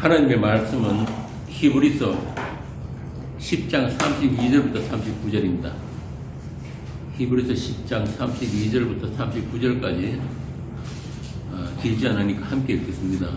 하나님의 말씀은 히브리서 10장 32절부터 39절입니다. 히브리서 10장 32절부터 39절까지 길지 않으니까 함께 읽겠습니다.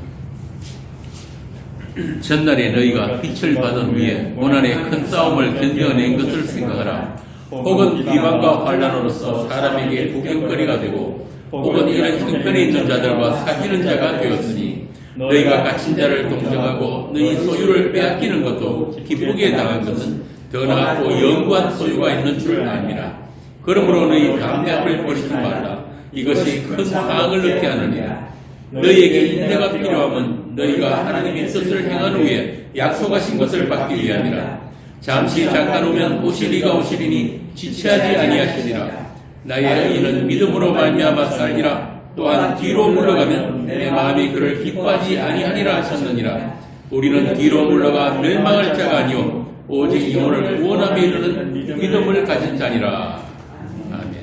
전날에 너희가 빛을 받은 후에 고난의 큰 싸움을 견뎌낸 것을 생각하라. 혹은 비방과 환난으로서 사람에게 구경거리가 되고 혹은 이런 형편에 있는 자들과 사귀는 자가 되었으니 너희가 갇힌 자를 동정하고 너희 소유를 빼앗기는 것도 기쁘게 당한 것은 더 나았고 영구한 소유가 있는 줄 압니다. 그러므로 너희 담대 앞을 버리지 말라. 이것이 큰 상을 얻게 하느니라. 너희에게 인내가 필요하면 너희가 하나님의 뜻을 행한 후에 약속하신 것을 받기 위함이라. 잠시 잠깐 오면 오시리가 오시리니 지체하지 아니하시리라. 나의 의인은 믿음으로 말미암아 살리라. 또한 뒤로 물러가면 내 마음이 그를 기뻐하지 아니하리라 하셨느니라. 우리는 뒤로 물러가 멸망할 자가 아니오 오직 영혼을 구원함에 이르는 믿음을 가진 자니라. 아멘.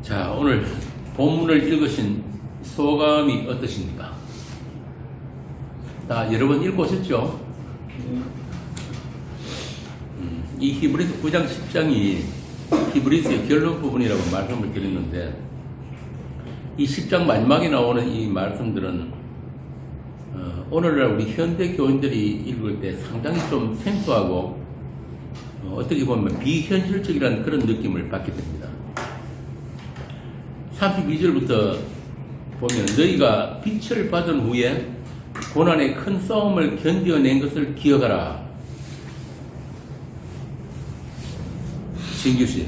자, 오늘 본문을 읽으신 소감이 어떠십니까? 다 여러 번 읽고 오셨죠? 이 히브리서 9장 10장이 히브리서의 결론 부분이라고 말씀을 드렸는데, 이 10장 마지막에 나오는 이 말씀들은 오늘날 우리 현대 교인들이 읽을 때 상당히 좀 생소하고 어떻게 보면 비현실적이라는 그런 느낌을 받게 됩니다. 32절부터 보면 너희가 빛을 받은 후에 고난의 큰 싸움을 견뎌낸 것을 기억하라. 진규 씨,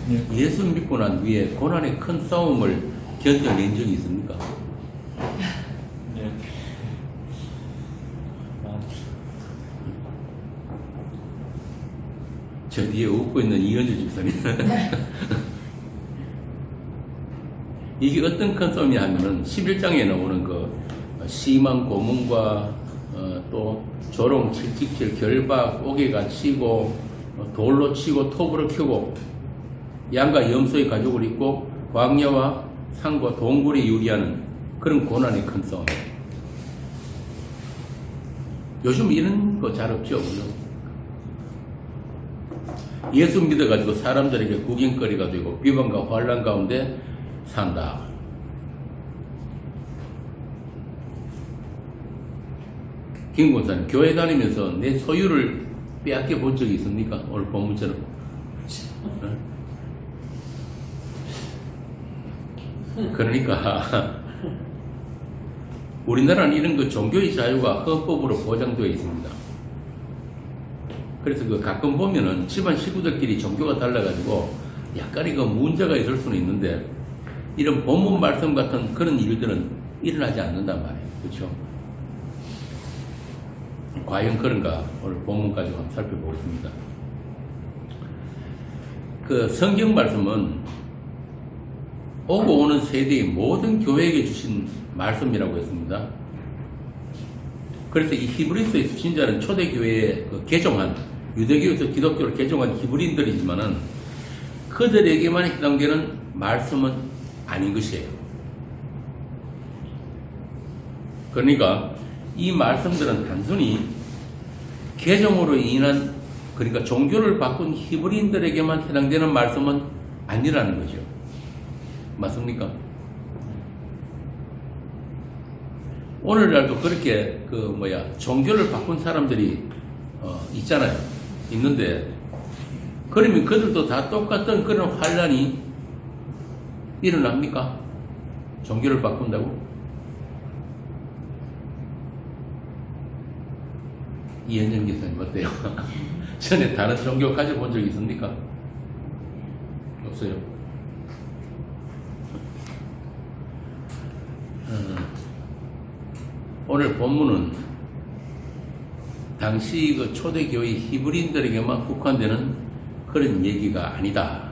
네. 예수 믿고 난 후에 고난의 큰 싸움을 견뎌낸 적이 있습니까? 네. 저 뒤에 웃고 있는 이현주 집사님. 이게 어떤 큰 싸움이냐 하면은 11장에 나오는 그 심한 고문과 또 조롱, 칠직질, 결박, 옥에가 치고 돌로 치고 톱으로 켜고 양과 염소의 가죽을 입고 광야와 산과 동굴에 유리하는 그런 고난의 큰 싸움. 요즘 이런 거 잘 없죠. 예수 믿어가지고 사람들에게 구경거리가 되고 비방과 환난 가운데 산다. 김 권사님, 교회 다니면서 내 소유를 빼앗겨 본 적이 있습니까? 오늘 본문처럼. 그러니까 우리나라는 이런 그 종교의 자유가 헌법으로 보장되어 있습니다. 그래서 그 가끔 보면은 집안 식구들끼리 종교가 달라가지고 약간의 그 문제가 있을 수는 있는데, 이런 본문 말씀 같은 그런 일들은 일어나지 않는단 말이에요. 그렇죠? 과연 그런가? 오늘 본문 가지고 한번 살펴보겠습니다. 그 성경 말씀은 오고 오는 세대의 모든 교회에게 주신 말씀이라고 했습니다. 그래서 이 히브리서의 수신자는 초대교회에 그 개종한, 유대교에서 기독교를 개종한 히브리인들이지만은 그들에게만 해당되는 말씀은 아닌 것이에요. 그러니까 이 말씀들은 단순히 개종으로 인한, 그러니까 종교를 바꾼 히브리인들에게만 해당되는 말씀은 아니라는 거죠. 맞습니까? 오늘날도 그렇게 종교를 바꾼 사람들이 있잖아요. 있는데, 그러면 그들도 다 똑같은 그런 환란이 일어납니까? 종교를 바꾼다고? 이현정 기사님 어때요? 전에 다른 종교 가져본 적 있습니까? 없어요. 오늘 본문은 당시 그 초대교회 히브리인들에게만 국한되는 그런 얘기가 아니다.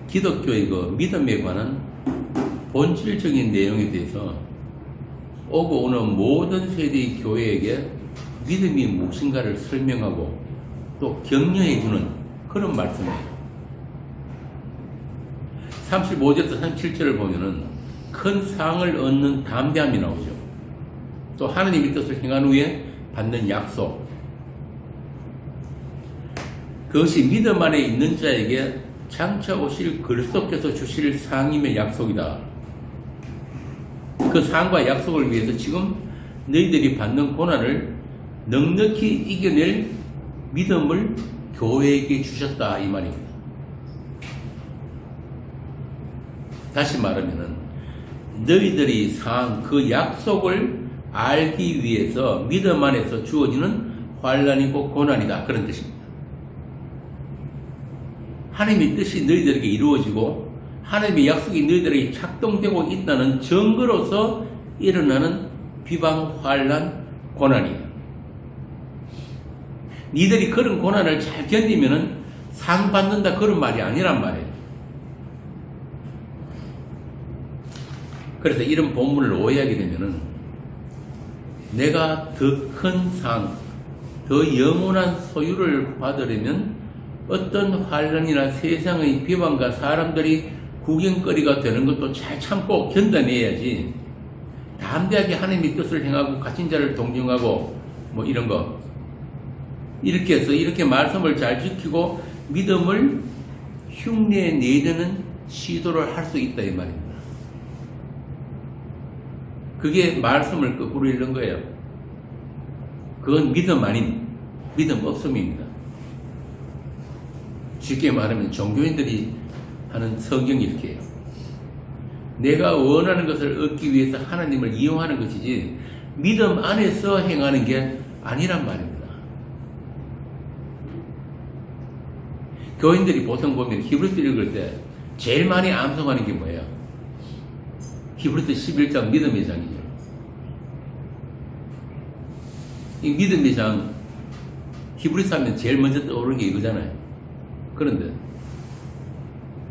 기독교의 그 믿음에 관한 본질적인 내용에 대해서 오고 오는 모든 세대의 교회에게 믿음이 무엇인가를 설명하고 또 격려해주는 그런 말씀이에요. 35절부터 37절을 보면은 큰 상을 얻는 담대함이 나오죠. 또 하나님의 뜻을 행한 후에 받는 약속. 그것이 믿음 안에 있는 자에게 장차 오실 그리스도께서 주실 상임의 약속이다. 그 상과 약속을 위해서 지금 너희들이 받는 고난을 넉넉히 이겨낼 믿음을 교회에게 주셨다 이 말입니다. 다시 말하면은 너희들이 상 그 약속을 알기 위해서 믿음 안에서 주어지는 환난이고 고난이다 그런 뜻입니다. 하나님의 뜻이 너희들에게 이루어지고 하나님의 약속이 너희들에게 작동되고 있다는 증거로서 일어나는 비방, 환난, 고난이에요. 니들이 그런 고난을 잘 견디면은 상 받는다 그런 말이 아니란 말이에요. 그래서 이런 본문을 오해하게 되면은 내가 더 큰 상, 더 영원한 소유를 받으려면 어떤 환난이나 세상의 비방과 사람들이 구경거리가 되는 것도 잘 참고 견뎌내야지 담대하게 하나님의 뜻을 행하고 갇힌 자를 동정하고 뭐 이런 거 이렇게 해서 이렇게 말씀을 잘 지키고 믿음을 흉내내려는 시도를 할 수 있다 이 말입니다. 그게 말씀을 거꾸로 읽는 거예요. 그건 믿음 아닌 믿음 없음입니다. 쉽게 말하면 종교인들이 하는 성경이 이렇게 해요. 내가 원하는 것을 얻기 위해서 하나님을 이용하는 것이지 믿음 안에서 행하는 게 아니란 말입니다. 교인들이 보통 보면 히브리서 읽을 때 제일 많이 암송하는 게 뭐예요? 히브리서 11장 믿음의 장이죠. 이 믿음의 장 히브리서 하면 제일 먼저 떠오르는 게 이거잖아요. 그런데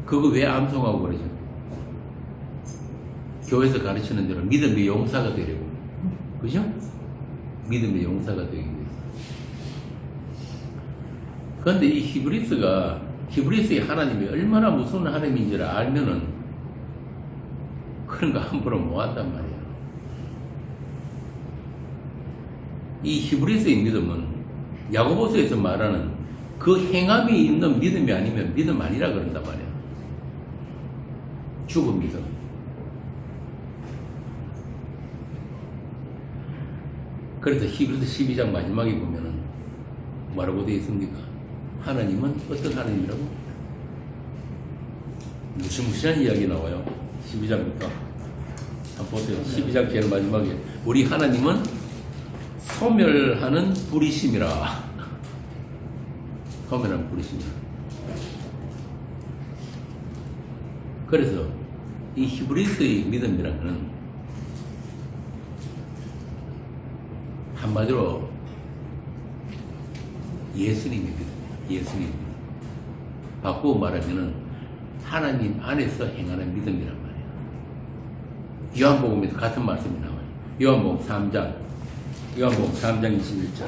그거 왜 암송하고 그러죠? 교회에서 가르치는 대로 믿음의 용사가 되려고. 그죠? 믿음의 용사가 되기 위해서. 그런데 이 히브리서의 하나님이 얼마나 무서운 하나님인지를 알면은 그런 거 함부로 못 한단 말이에요. 이 히브리서의 믿음은 야고보서에서 말하는 그 행함이 있는 믿음이 아니면 믿음 아니라 그런단 말이에요. 죽은 믿음. 그래서 히브리서 12장 마지막에 보면은 뭐라고 되어 있습니까? 하나님은 어떤 하나님이라고? 무시무시한 이야기 나와요. 12장부터. 한번 보세요. 12장 제일 마지막에 우리 하나님은 소멸하는 불이심이라. 소멸하는 불이심이라. 그래서 이 히브리서의 믿음이라는 것은 한마디로 예수님의 믿음이에요. 예수님. 바꾸고 말하면은 하나님 안에서 행하는 믿음이란 말이에요. 요한복음에도 같은 말씀이 나와요. 요한복음 3장 21절.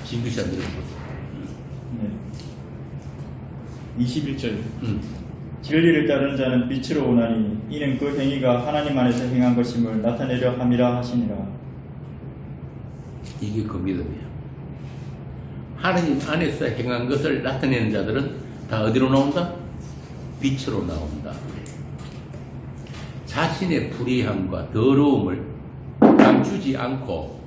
진규씨 안 들어보세요. 네. 21절. 진리를 따르는 자는 빛으로 오나니 이는 그 행위가 하나님 안에서 행한 것임을 나타내려 함이라 하시니라. 이게 그 믿음이에요. 하나님 안에서 행한 것을 나타내는 자들은 다 어디로 나온다? 빛으로 나온다. 자신의 불의함과 더러움을 감추지 않고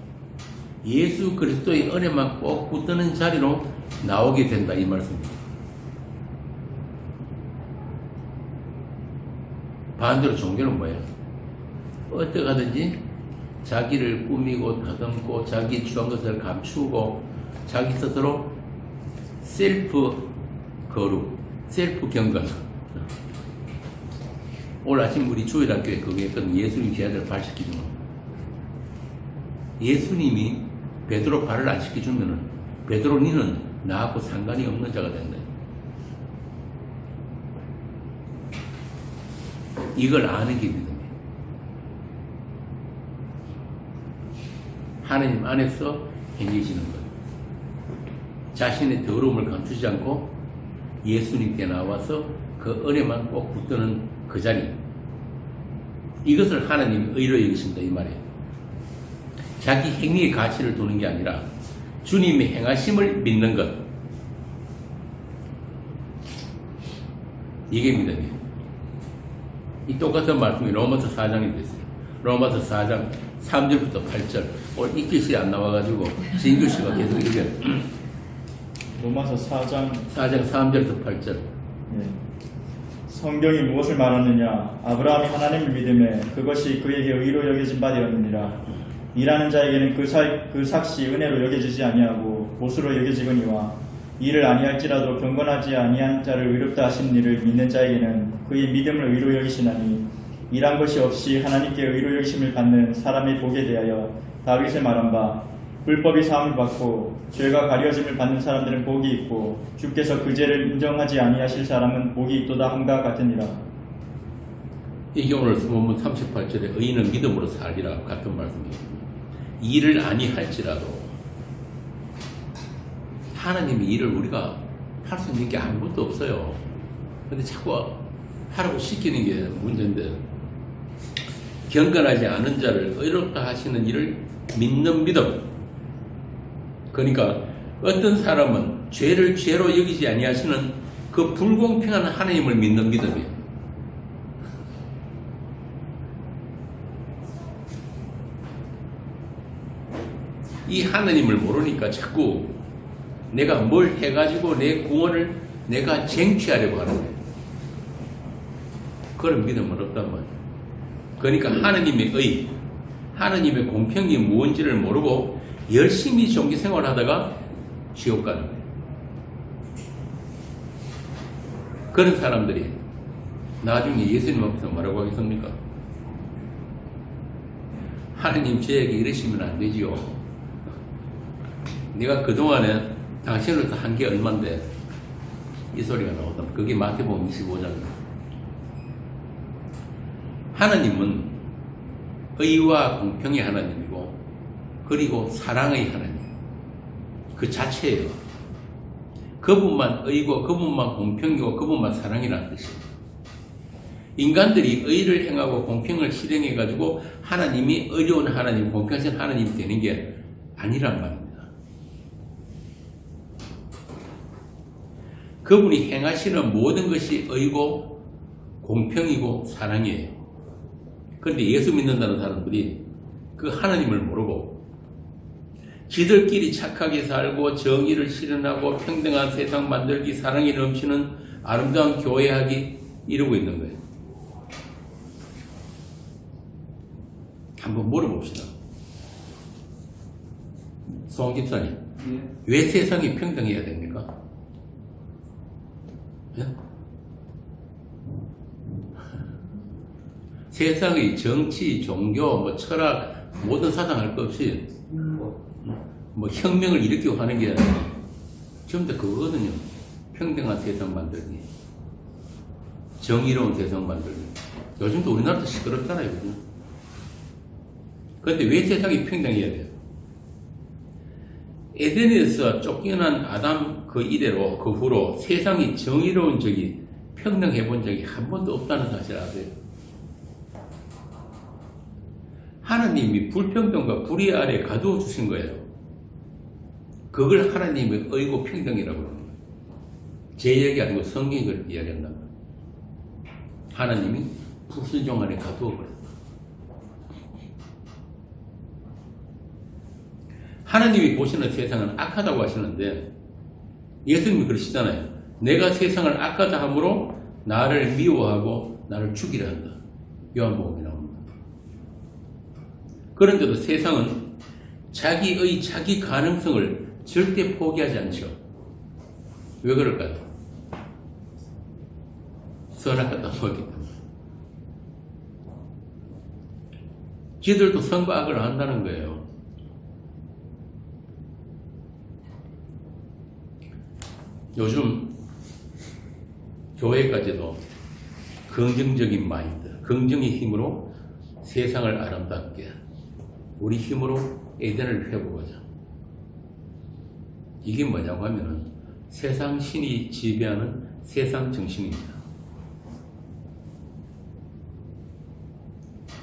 예수 그리스도의 은혜만 꼭 붙드는 자리로 나오게 된다 이 말씀입니다. 반대로 종교는 뭐예요? 어떻게 하든지 자기를 꾸미고 다듬고 자기 취한 것을 감추고 자기 스스로 셀프 거룩, 셀프 경건. 오늘 아침 우리 주일학교에 그게 했던 예수님 제자들 발 씻기주는 거. 예수님이 베드로 발을 안 씻겨주면은 베드로 니는 나하고 상관이 없는 자가 된다. 이걸 아는 게 믿음이에요. 하나님 안에서 행해지는 것. 자신의 더러움을 감추지 않고 예수님께 나와서 그 은혜만 꼭 붙드는 그 자리. 이것을 하나님이 의로 여기신다 이 말이에요. 자기 행위의 가치를 두는 게 아니라 주님의 행하심을 믿는 것. 이게 믿음이에요. 이 똑같은 말씀이 로마서 4장에 됐어요. 로마서 4장 3절부터 8절. 오늘 읽기시 안 나와가지고 진규씨가 계속 읽어요. 로마서 4장 3절부터 8절. 예. 성경이 무엇을 말하느냐? 아브라함이 하나님을 믿음에 그것이 그에게 의로 여겨진 바 되었느니라. 일하는 자에게는 그 삭시 은혜로 여겨지지 아니하고 못으로 여겨지거니와 이를 아니할지라도 경건하지 아니한 자를 의롭다 하신 이를 믿는 자에게는 그의 믿음을 의로 여기시나니 일한 것이 없이 하나님께 의로 여기심을 받는 사람의 복에 대하여 다윗의 말한 바 불법이 사함을 받고 죄가 가려짐을 받는 사람들은 복이 있고 주께서 그 죄를 인정하지 아니하실 사람은 복이 있도다 함과 같으니라. 이게 오늘 본문 38절에 의인은 믿음으로 살리라 같은 말씀이에요. 일을 아니할지라도 하나님의 일을 우리가 할 수 있는 게 아무것도 없어요. 근데 자꾸 하라고 시키는 게 문제인데 경건하지 않은 자를 의롭다 하시는 일을 믿는 믿음. 그러니까 어떤 사람은 죄를 죄로 여기지 아니하시는 그 불공평한 하나님을 믿는 믿음이에요. 이 하나님을 모르니까 자꾸 내가 뭘 해가지고 내 구원을 내가 쟁취하려고 하는 거예요. 그런 믿음은 없단 말이에요. 그러니까 하나님의 의, 하나님의 공평이 무엇인지를 모르고 열심히 종교생활 하다가 지옥 가는 거예요. 그런 사람들이 나중에 예수님 앞에서 뭐라고 하겠습니까? 하나님 저에게 이러시면 안 되지요. 내가 그동안에 당신으로서 한 게 얼만데 이 소리가 나오다. 그게 마태복음 25장입니다. 하나님은 의와 공평의 하나님이고 그리고 사랑의 하나님 그 자체예요. 그분만 의고 그분만 공평이고 그분만 사랑이라는 뜻이에요. 인간들이 의를 행하고 공평을 실행해가지고 하나님이 의로운 하나님, 공평하신 하나님이 되는 게 아니란 말입니다. 그분이 행하시는 모든 것이 의고 공평이고 사랑이에요. 그런데 예수 믿는다는 사람들이 그 하나님을 모르고 지들끼리 착하게 살고 정의를 실현하고 평등한 세상 만들기, 사랑이 넘치는 아름다운 교회하기 이러고 있는 거예요. 한번 물어봅시다. 송 집사님, 왜 세상이 평등해야 됩니까? 예? 세상의 정치, 종교, 철학, 모든 사상할 것 없이 혁명을 일으키고 하는 게 전부 다 그거거든요. 평등한 세상 만들기, 정의로운 세상 만들기. 요즘도 우리나라도 시끄럽잖아요. 그런데 왜 세상이 평등해야 돼요? 에덴에서 쫓겨난 아담 그 이래로 그 후로 세상이 정의로운 적이 평등해 본 적이 한 번도 없다는 사실 아세요? 하나님이 불평등과 불의 아래 가두어 주신 거예요. 그걸 하나님의 의고 평등이라고 그러는 거예요. 제 이야기 아니고 성경이 그렇게 이야기한단 말이에요. 하나님이 불순종 안에 가두어 버렸다. 하나님이 보시는 세상은 악하다고 하시는데 예수님이 그러시잖아요. 내가 세상을 악하다 함으로 나를 미워하고 나를 죽이려 한다. 요한복음에 나옵니다. 그런데도 세상은 자기의 자기 가능성을 절대 포기하지 않죠. 왜 그럴까요? 선악과 따먹기 때문에. 지들도 선과 악을 안다는 거예요. 요즘 교회까지도 긍정적인 마인드, 긍정의 힘으로 세상을 아름답게 우리 힘으로 에덴을 회복하자. 이게 뭐냐고 하면은 세상 신이 지배하는 세상 정신입니다.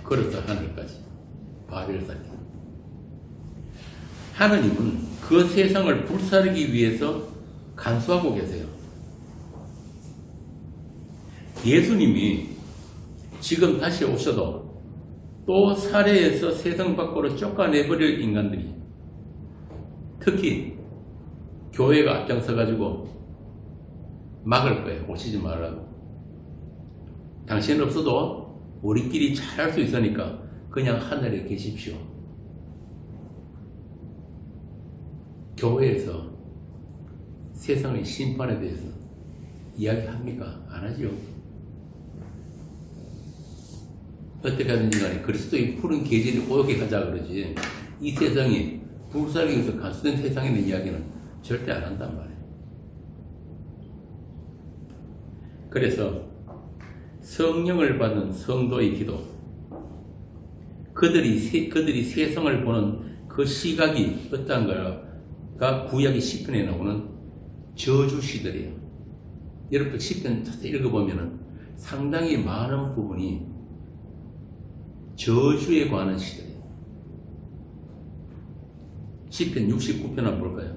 걸어서 하늘까지 바벨산에. 하느님은 그 세상을 불사르기 위해서 간수하고 계세요. 예수님이 지금 다시 오셔도 또 살해해서 세상 밖으로 쫓아내버릴 인간들이, 특히 교회가 앞장서가지고 막을 거예요. 오시지 말라고. 당신 없어도 우리끼리 잘할 수 있으니까 그냥 하늘에 계십시오. 교회에서 세상의 심판에 대해서 이야기합니까? 안 하죠. 어떻게 하든지 간에 그리스도의 푸른 계절이 오게 하자 그러지, 이 세상이 불사르기 위해서 간수된 세상에 대한 이야기는 절대 안 한단 말이에요. 그래서 성령을 받는 성도의 기도, 그들이 세상을 보는 그 시각이 어떤가가 구약의 시편에 나오는 저주시들이에요. 여러분들 시편 자세히 읽어보면 상당히 많은 부분이 저주에 관한 시들이에요. 시편 69편 한번 볼까요?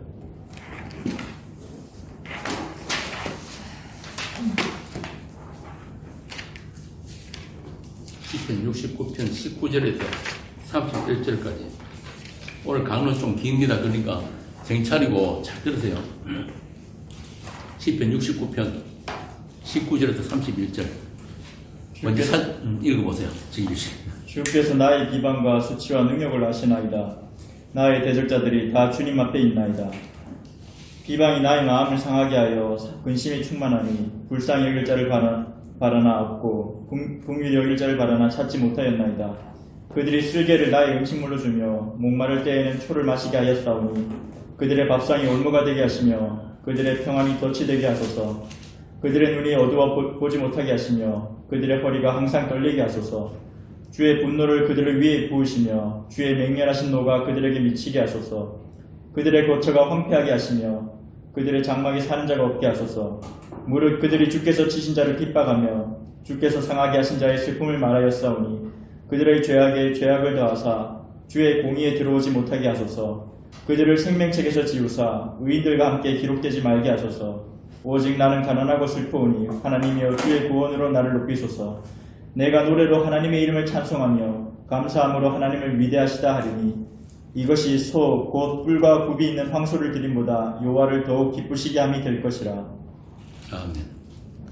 시편 69편 19절에서 31절까지. 오늘 강론 좀 깁니다. 그러니까 정차리고 잘 들으세요. 시편 69편 19절에서 31절. 먼저 읽어보세요. 정규씨. 주께서 나의 비방과 수치와 능력을 아시나이다. 나의 대적자들이 다 주님 앞에 있나이다. 비방이 나의 마음을 상하게 하여 근심이 충만하니 불쌍히 여길 자를 바라나 없고 긍휼히 여길 자를 바라나 찾지 못하였나이다. 그들이 쓸개를 나의 음식물로 주며 목마를 때에는 초를 마시게 하였사오니 그들의 밥상이 올무가 되게 하시며 그들의 평안이 덫이 되게 하소서. 그들의 눈이 어두워 보지 못하게 하시며 그들의 허리가 항상 떨리게 하소서. 주의 분노를 그들을 위에 부으시며 주의 맹렬하신 노가 그들에게 미치게 하소서. 그들의 거처가 황폐하게 하시며 그들의 장막에 사는 자가 없게 하소서. 무릇 그들이 주께서 치신 자를 핍박하며 주께서 상하게 하신 자의 슬픔을 말하였사오니 그들의 죄악에 죄악을 더하사 주의 공의에 들어오지 못하게 하소서. 그들을 생명책에서 지우사 의인들과 함께 기록되지 말게 하소서. 오직 나는 가난하고 슬퍼오니 하나님이여 주의 구원으로 나를 높이소서. 내가 노래로 하나님의 이름을 찬송하며 감사함으로 하나님을 위대하시다 하리니 이것이 소 곧 뿔과 굽이 있는 황소를 드림보다 여호와를 더욱 기쁘시게 함이 될 것이라. 아멘.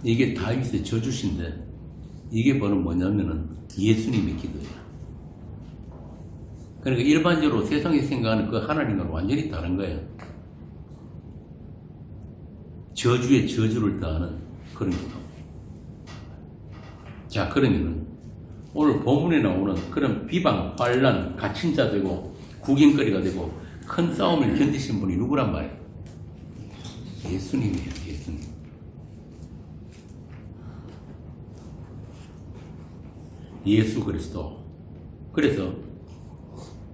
이게 다윗의 저주신데 이게 바로 뭐냐면은 예수님의 기도예요. 그러니까 일반적으로 세상이 생각하는 그 하나님과는 완전히 다른 거예요. 저주에 저주를 더하는 그런 기도. 자, 그러면은 오늘 본문에 나오는 그런 비방, 환난, 갇힌 자 되고 구경거리가 되고 큰 싸움을 견디신 분이 누구란 말이에요? 예수님이에요. 예수님. 예수 그리스도. 그래서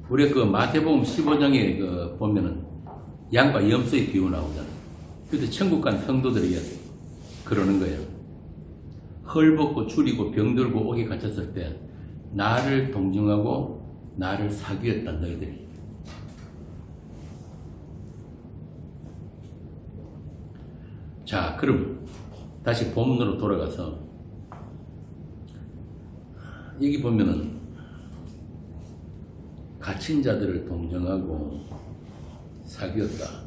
우리가 그 마태복음 15장에 그 보면은 양과 염소의 비유 나오잖아요. 그래서 천국 간 성도들이 그러는 거예요. 헐벗고 줄이고 병들고 옥에 갇혔을 때 나를 동정하고 나를 사귀었다 너희들이. 자, 그럼 다시 본문으로 돌아가서 여기 보면은 갇힌 자들을 동정하고 사귀었다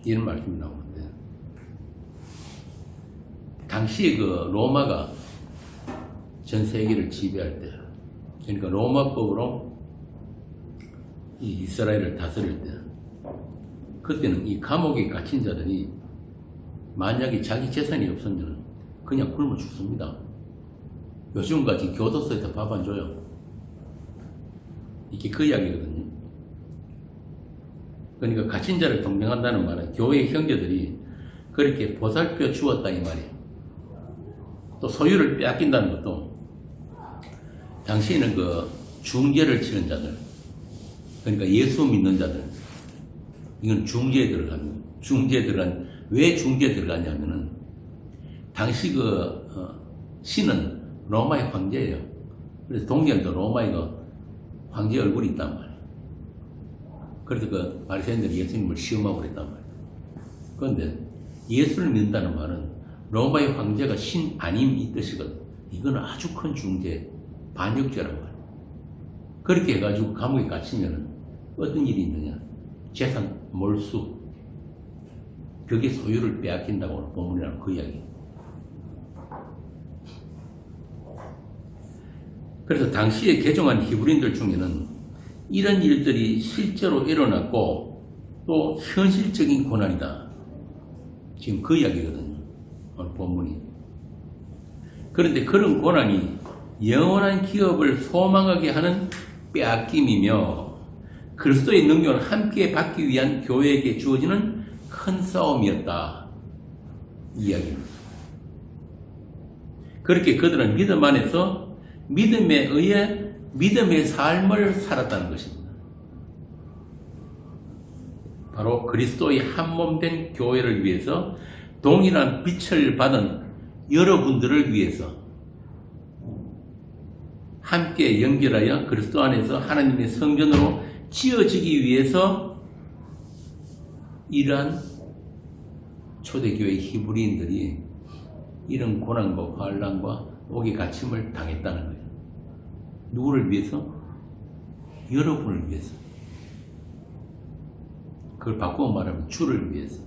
이런 말씀이 나오는데, 당시에 그 로마가 전 세계를 지배할 때, 그러니까 로마법으로 이 이스라엘을 다스릴 때, 그때는 이 감옥에 갇힌 자들이 만약에 자기 재산이 없으면 그냥 굶어 죽습니다. 요즘같이 교도소에서 밥 안 줘요. 이게 그 이야기거든요. 그러니까 갇힌 자를 동정한다는 말은 교회 형제들이 그렇게 보살펴 주었다 이 말이에요. 또 소유를 빼앗긴다는 것도 당시에는 그 중재를 치는 자들, 그러니까 예수 믿는 자들, 이건 중재에 들어가는, 왜 중재에 들어가냐면은 당시 신은 로마의 황제예요. 그래서 동결도 로마에 황제 얼굴이 있단 말이에요. 그래서 그 바리새인들이 예수님을 시험하고 그랬단 말이에요. 그런데 예수를 믿는다는 말은 로마의 황제가 신 아님 이 뜻이거든. 이건 아주 큰 중죄, 반역죄란 말이에요. 그렇게 해가지고 감옥에 갇히면 어떤 일이 있느냐? 재산 몰수. 그게 소유를 빼앗긴다고 오늘 본문이라는 그 이야기. 그래서 당시에 개종한 히브리인들 중에는 이런 일들이 실제로 일어났고 또 현실적인 고난이다. 지금 그 이야기거든요. 오늘 본문이. 그런데 그런 고난이 영원한 기업을 소망하게 하는 빼앗김이며 그리스도의 능력을 함께 받기 위한 교회에게 주어지는 큰 싸움이었다. 이 이야기입니다. 그렇게 그들은 믿음 안에서 믿음에 의해 믿음의 삶을 살았다는 것입니다. 바로 그리스도의 한몸된 교회를 위해서 동일한 빛을 받은 여러분들을 위해서 함께 연결하여 그리스도 안에서 하나님의 성전으로 지어지기 위해서 이러한 초대교회 히브리인들이 이런 고난과 환난과 옥에 갇힘을 당했다는 거예요. 누구를 위해서? 여러분을 위해서. 그걸 바꾸어 말하면 주를 위해서.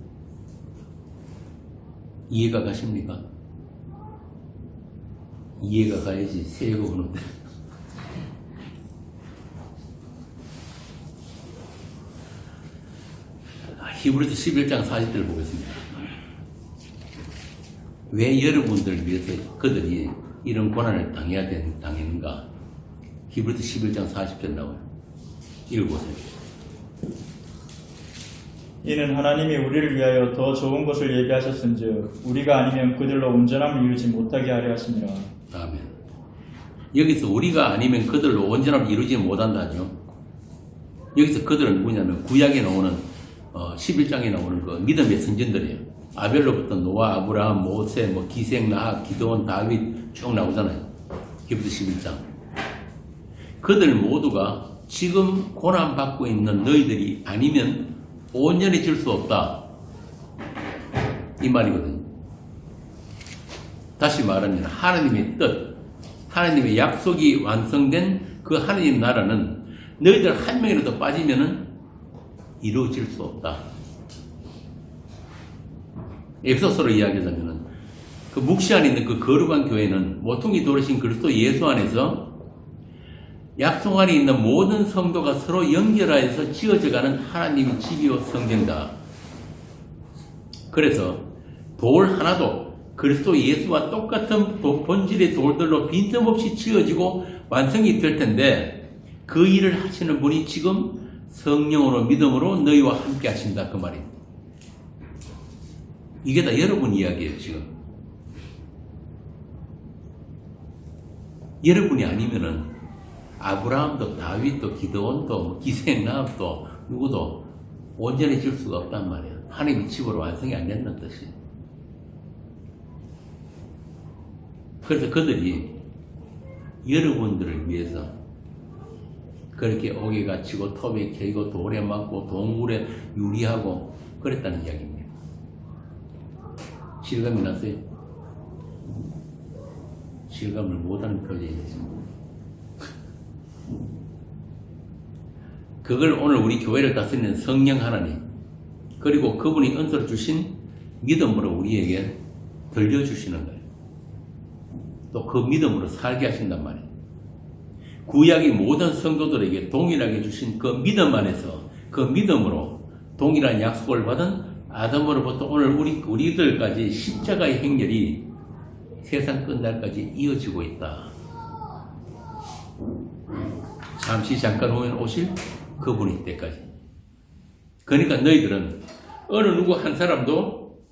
이해가 가십니까? 이해가 가야지 세가 오는데. 히브리서 11장 40절을 보겠습니다. 왜 여러분들을 위해서 그들이 이런 고난을 당했는가? 히브리서 11장 40절 나와요. 읽어보세요. 이는 하나님이 우리를 위하여 더 좋은 것을 예비하셨은즉 우리가 아니면 그들로 온전함을 이루지 못하게 하려 하심이라. 아멘. 여기서 우리가 아니면 그들로 온전함을 이루지 못한다죠. 여기서 그들은 뭐냐면 구약에 나오는 11장에 나오는 그 믿음의 선진들이에요. 아벨로부터 노아, 아브라함, 모세, 기생, 나학, 기드온, 다윗 쭉 나오잖아요. 히브리서 11장. 그들 모두가 지금 고난받고 있는 너희들이 아니면 온전해질 수 없다. 이 말이거든요. 다시 말하면 하나님의 뜻, 하나님의 약속이 완성된 그 하나님 나라는 너희들 한 명이라도 빠지면은 이루어질 수 없다. 에베소서로 이야기하자면은 그 묵시 안에 있는 그 거룩한 교회는 모퉁이 돌으신 그리스도 예수 안에서 약속 안에 있는 모든 성도가 서로 연결하여서 지어져가는 하나님의 집이요 성전이다. 그래서 돌 하나도 그리스도 예수와 똑같은 본질의 돌들로 빈틈없이 지어지고 완성이 될 텐데 그 일을 하시는 분이 지금 성령으로 믿음으로 너희와 함께 하신다 그 말입니다. 이게 다 여러분 이야기예요 지금. 여러분이 아니면은 아브라함도 다윗도 기드온도 기생나합도 누구도 온전해질 수가 없단 말이에요. 하나님의 집으로 완성이 안 된다는 뜻이에요. 그래서 그들이 여러분들을 위해서 그렇게 옥에 갇히고 톱에 캐고 돌에 맞고 동굴에 유리하고 그랬다는 이야기입니다. 실감이 났어요? 실감을 못하는 표정이죠. 그걸 오늘 우리 교회를 다스리는 성령 하나님 그리고 그분이 은사로 주신 믿음으로 우리에게 들려주시는 거예요. 또 그 믿음으로 살게 하신단 말이에요. 구약의 모든 성도들에게 동일하게 주신 그 믿음 안에서 그 믿음으로 동일한 약속을 받은 아담으로부터 오늘 우리들까지 십자가의 행렬이 세상 끝날까지 이어지고 있다. 잠깐 후면 오실 그분이 때까지. 그러니까 너희들은 어느 누구 한 사람도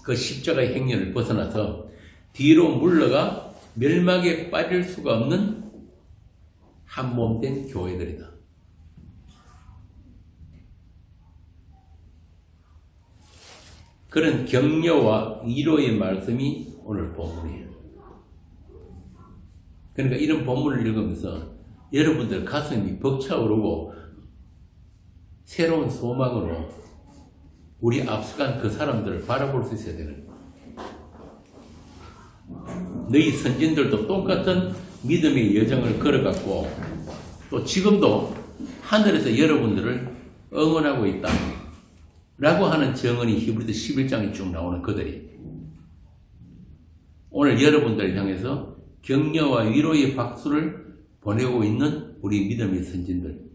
그 십자가의 행렬을 벗어나서 뒤로 물러가 멸망에 빠질 수가 없는 한몸된 교회들이다. 그런 격려와 위로의 말씀이 오늘 본문이에요. 그러니까 이런 본문을 읽으면서 여러분들 가슴이 벅차오르고 새로운 소망으로 우리 앞서간 그 사람들을 바라볼 수 있어야 되는 거예요. 너희 선진들도 똑같은 믿음의 여정을 걸어갔고 또 지금도 하늘에서 여러분들을 응원하고 있다 라고 하는 정언이 히브리서 11장에 쭉 나오는 그들이 오늘 여러분들을 향해서 격려와 위로의 박수를 보내고 있는 우리 믿음의 선진들,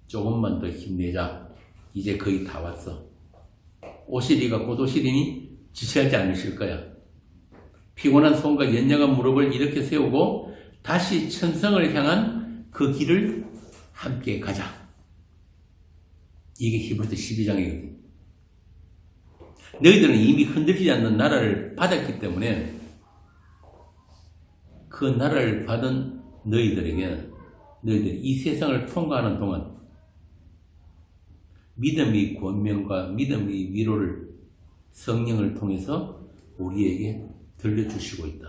조금만 더 힘내자. 이제 거의 다 왔어. 오시리가 곧 오시리니 지체하지 않으실 거야. 피곤한 손과 연약한 무릎을 이렇게 세우고 다시 천성을 향한 그 길을 함께 가자. 이게 히브리서 12장이거든. 너희들은 이미 흔들리지 않는 나라를 받았기 때문에 그 나라를 받은 너희들에게 너희들이 이 세상을 통과하는 동안 믿음의 권면과 믿음의 위로를 성령을 통해서 우리에게 들려주시고 있다.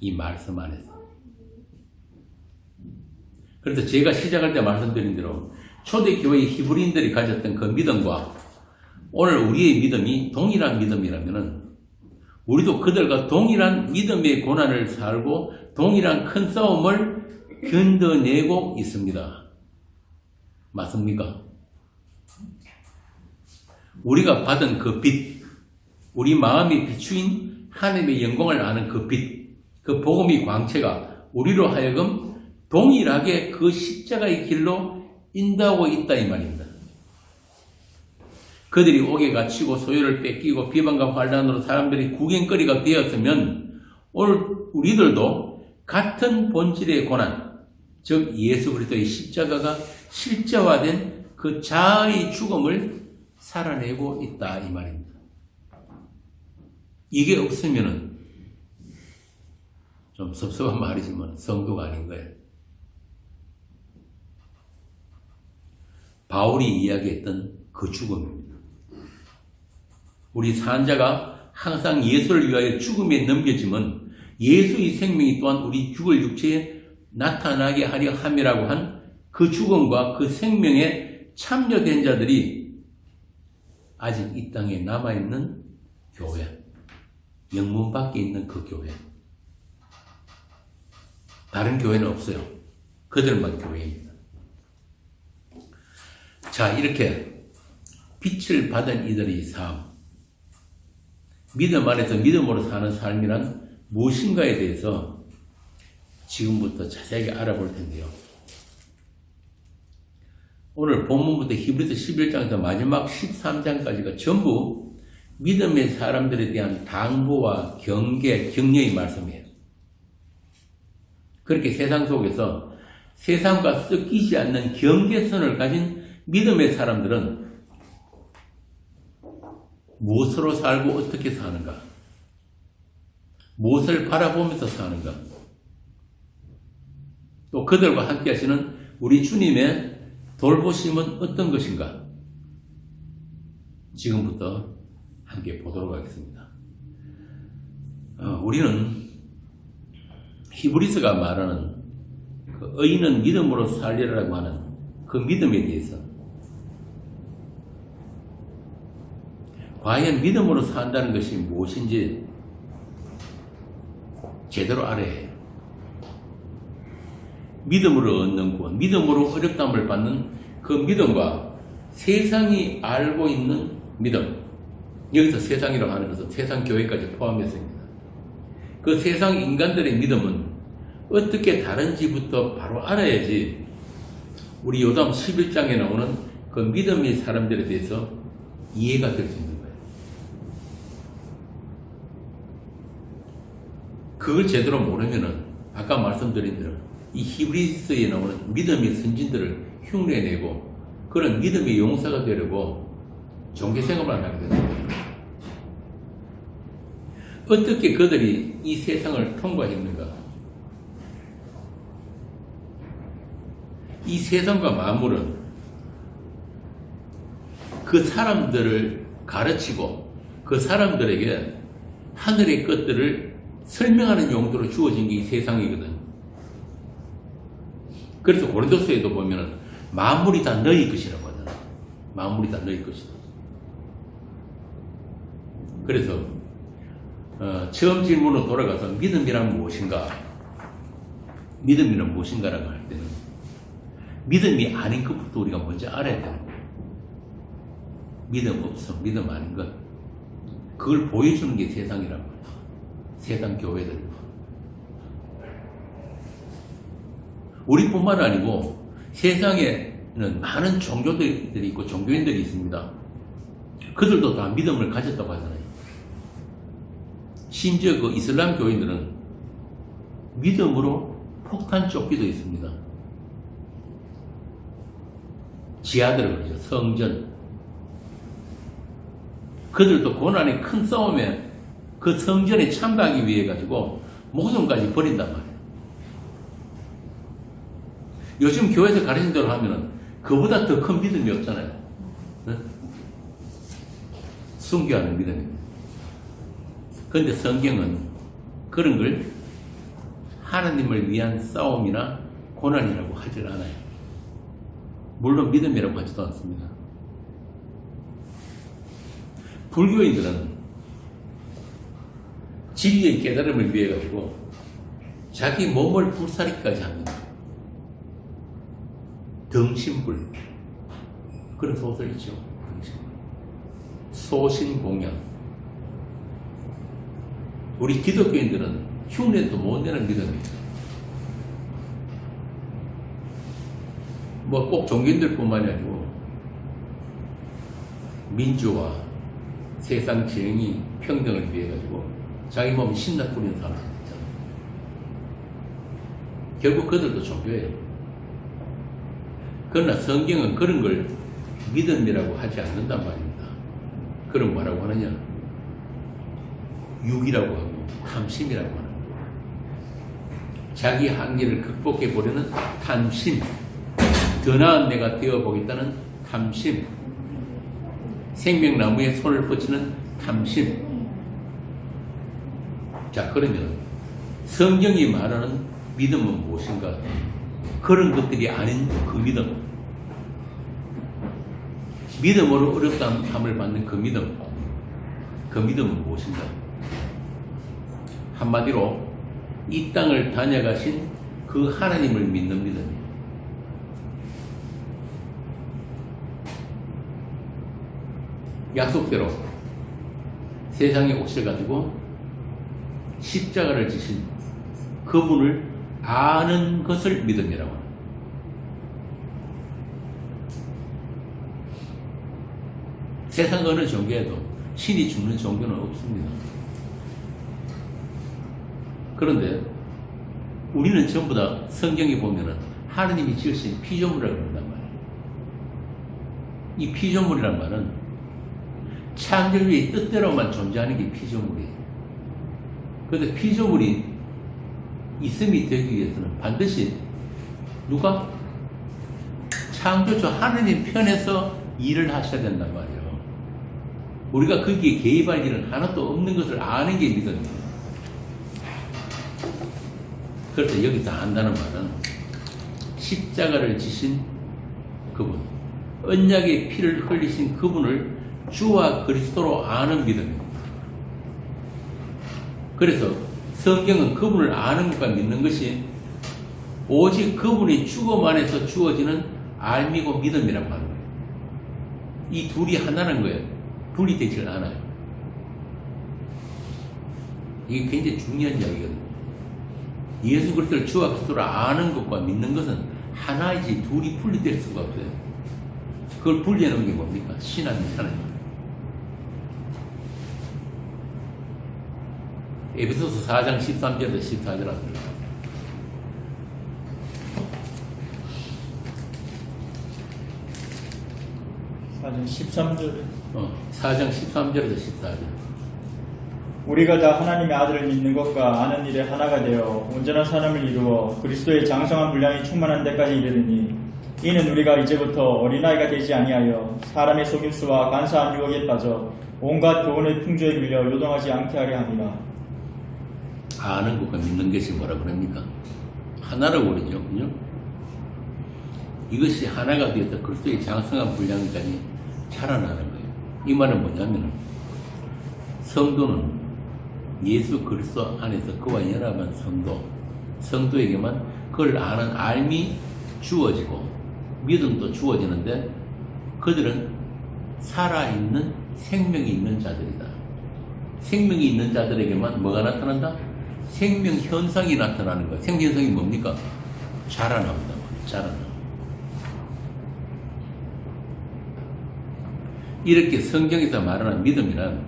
이 말씀 안에서. 그래서 제가 시작할 때 말씀드린 대로 초대교회의 히브리인들이 가졌던 그 믿음과 오늘 우리의 믿음이 동일한 믿음이라면은 우리도 그들과 동일한 믿음의 고난을 살고 동일한 큰 싸움을 견뎌내고 있습니다. 맞습니까? 우리가 받은 그 빛, 우리 마음이 비추인 하나님의 영광을 아는 그 빛, 그 복음의 광채가 우리로 하여금 동일하게 그 십자가의 길로 인도하고 있다 이 말입니다. 그들이 옥에 갇히고 소유를 뺏기고 비방과 환난으로 사람들이 구경거리가 되었으면 오늘 우리들도 같은 본질의 고난, 즉 예수 그리스도의 십자가가 실제화된 그 자아의 죽음을 살아내고 있다 이 말입니다. 이게 없으면은 좀 섭섭한 말이지만 성도가 아닌 거예요. 바울이 이야기했던 그 죽음입니다. 우리 산자가 항상 예수를 위하여 죽음에 넘겨짐은 예수의 생명이 또한 우리 죽을 육체에 나타나게 하려 함이라고 한 그 죽음과 그 생명에 참여된 자들이 아직 이 땅에 남아있는 교회, 영문 밖에 있는 그 교회. 다른 교회는 없어요. 그들만 교회입니다. 자, 이렇게 빛을 받은 이들의 삶, 믿음 안에서 믿음으로 사는 삶이란 무엇인가에 대해서 지금부터 자세하게 알아볼 텐데요. 오늘 본문부터 히브리서 11장에서 마지막 13장까지가 전부 믿음의 사람들에 대한 당부와 경계, 격려의 말씀이에요. 그렇게 세상 속에서 세상과 섞이지 않는 경계선을 가진 믿음의 사람들은 무엇으로 살고 어떻게 사는가? 무엇을 바라보면서 사는가? 또 그들과 함께 하시는 우리 주님의 돌보심은 어떤 것인가? 지금부터 함께 보도록 하겠습니다. 우리는 히브리서가 말하는 그 의인은 믿음으로 살리라고 하는 그 믿음에 대해서 과연 믿음으로 산다는 것이 무엇인지 제대로 알아야 해요. 믿음으로 얻는 구원, 믿음으로 어렵다함을 받는 그 믿음과 세상이 알고 있는 믿음, 여기서 세상이라고 하는 것은 세상 교회까지 포함했습니다. 그 세상 인간들의 믿음은 어떻게 다른지부터 바로 알아야지 우리 요담 11장에 나오는 그 믿음의 사람들에 대해서 이해가 될 수 있는 거예요. 그걸 제대로 모르면은 아까 말씀드린 대로 이 히브리서에 나오는 믿음의 선진들을 흉내내고 그런 믿음의 용사가 되려고 종교생활을 하게 되는 거예요. 어떻게 그들이 이 세상을 통과했는가? 이 세상과 만물은 그 사람들을 가르치고 그 사람들에게 하늘의 것들을 설명하는 용도로 주어진 게 이 세상이거든. 그래서 고린도서에도 보면은 만물이 다 너희 것이라고 하잖아. 만물이 다 너희 것이다. 그래서 처음 질문으로 돌아가서 믿음이란 무엇인가? 믿음이란 무엇인가라고 할 때는 믿음이 아닌 것부터 우리가 먼저 알아야 되는 거예요. 믿음 없어, 믿음 아닌 것. 그걸 보여주는 게 세상이란 말이에요. 세상 교회들. 우리뿐만 아니고 세상에는 많은 종교들이 있고 종교인들이 있습니다. 그들도 다 믿음을 가졌다고 하잖아요. 심지어 그 이슬람 교인들은 믿음으로 폭탄 쫓기도 있습니다. 지하들을 그러죠. 성전. 그들도 고난의 큰 싸움에 그 성전에 참가하기 위해 가지고 목숨까지 버린단 말이에요. 요즘 교회에서 가르친 대로 하면은 그보다 더 큰 믿음이 없잖아요. 네? 순교하는 믿음입니다. 그런데 성경은 그런 걸 하나님을 위한 싸움이나 고난이라고 하질 않아요. 물론 믿음이라고 하지도 않습니다. 불교인들은 진리의 깨달음을 위해 가지고 자기 몸을 불사리까지 합니다. 등신불, 그런 소설 있죠. 등신불. 소신공양. 우리 기독교인들은 흉내도 못 내는 믿음이에요. 뭐 꼭 종교인들뿐만이 아니고 민주화, 세상 정의, 평등을 위해 가지고 자기 몸 신나 뿌리는 사람들 있잖아요. 결국 그들도 종교예요. 그러나 성경은 그런 걸 믿음이라고 하지 않는단 말입니다. 그럼 뭐라고 하느냐? 육이라고 하고 탐심이라고 하는 거예요. 자기 한계를 극복해 보려는 탐심, 더 나은 내가 되어보겠다는 탐심, 생명나무에 손을 뻗치는 탐심. 자, 그러면 성경이 말하는 믿음은 무엇인가? 그런 것들이 아닌 그 믿음. 믿음으로 어렵다함을 받는 그 믿음. 그 믿음은 무엇인가? 한마디로 이 땅을 다녀가신 그 하나님을 믿는 믿음이에요. 약속대로 세상에 오셔가지고 십자가를 지신 그분을 아는 것을 믿음이라고 합니다. 세상 어느 종교에도 신이 죽는 종교는 없습니다. 그런데 우리는 전부 다 성경에 보면은 하나님이 지으신 피조물이라고 그런단 말이에요. 이 피조물이란 말은 창조주의 뜻대로만 존재하는 게 피조물이에요. 그런데 피조물이 있음이 되기 위해서는 반드시 누가? 창조주 하나님 편에서 일을 하셔야 된단 말이에요. 우리가 거기에 개입할 일은 하나도 없는 것을 아는 게 믿음이에요. 그래서 여기서 한다는 말은 십자가를 지신 그분, 언약의 피를 흘리신 그분을 주와 그리스도로 아는 믿음입니다. 그래서 성경은 그분을 아는 것과 믿는 것이 오직 그분이 죽음 안에서 주어지는 알미고 믿음이라고 하는 거예요. 이 둘이 하나는 거예요. 분리되질 않아요. 이게 굉장히 중요한 이야기거든요. 예수 그리스도를 주와 그리스도를 아는 것과 믿는 것은 하나이지 둘이 분리될 수가 없어요. 그걸 분리해놓은 게 뭡니까? 신앙이 하나님. 에베소서 4장 13절에서 14절 합니다. 4장 13절에서 14절. 우리가 다 하나님의 아들을 믿는 것과 아는 일에 하나가 되어 온전한 사람을 이루어 그리스도의 장성한 분량이 충만한 데까지 이르느니 이는 우리가 이제부터 어린아이가 되지 아니하여 사람의 속임수와 간사한 유혹에 빠져 온갖 교훈의 풍조에 밀려 요동하지 않게 하려 함이라. 아는 것과 믿는 것이 뭐라 그럽니까? 하나라고 그러죠. 그죠? 이것이 하나가 되어서 그리스도의 장성한 분량까지 자라나는 거예요. 이 말은 뭐냐면 성도는 예수 그리스도 안에서 그와 연합한 성도에게만 그걸 아는 알미 주어지고 믿음도 주어지는데 그들은 살아있는 생명이 있는 자들이다. 생명이 있는 자들에게만 뭐가 나타난다? 생명 현상이 나타나는 거야. 생명 현상이 뭡니까? 자라나온다. 자라나. 이렇게 성경에서 말하는 믿음이란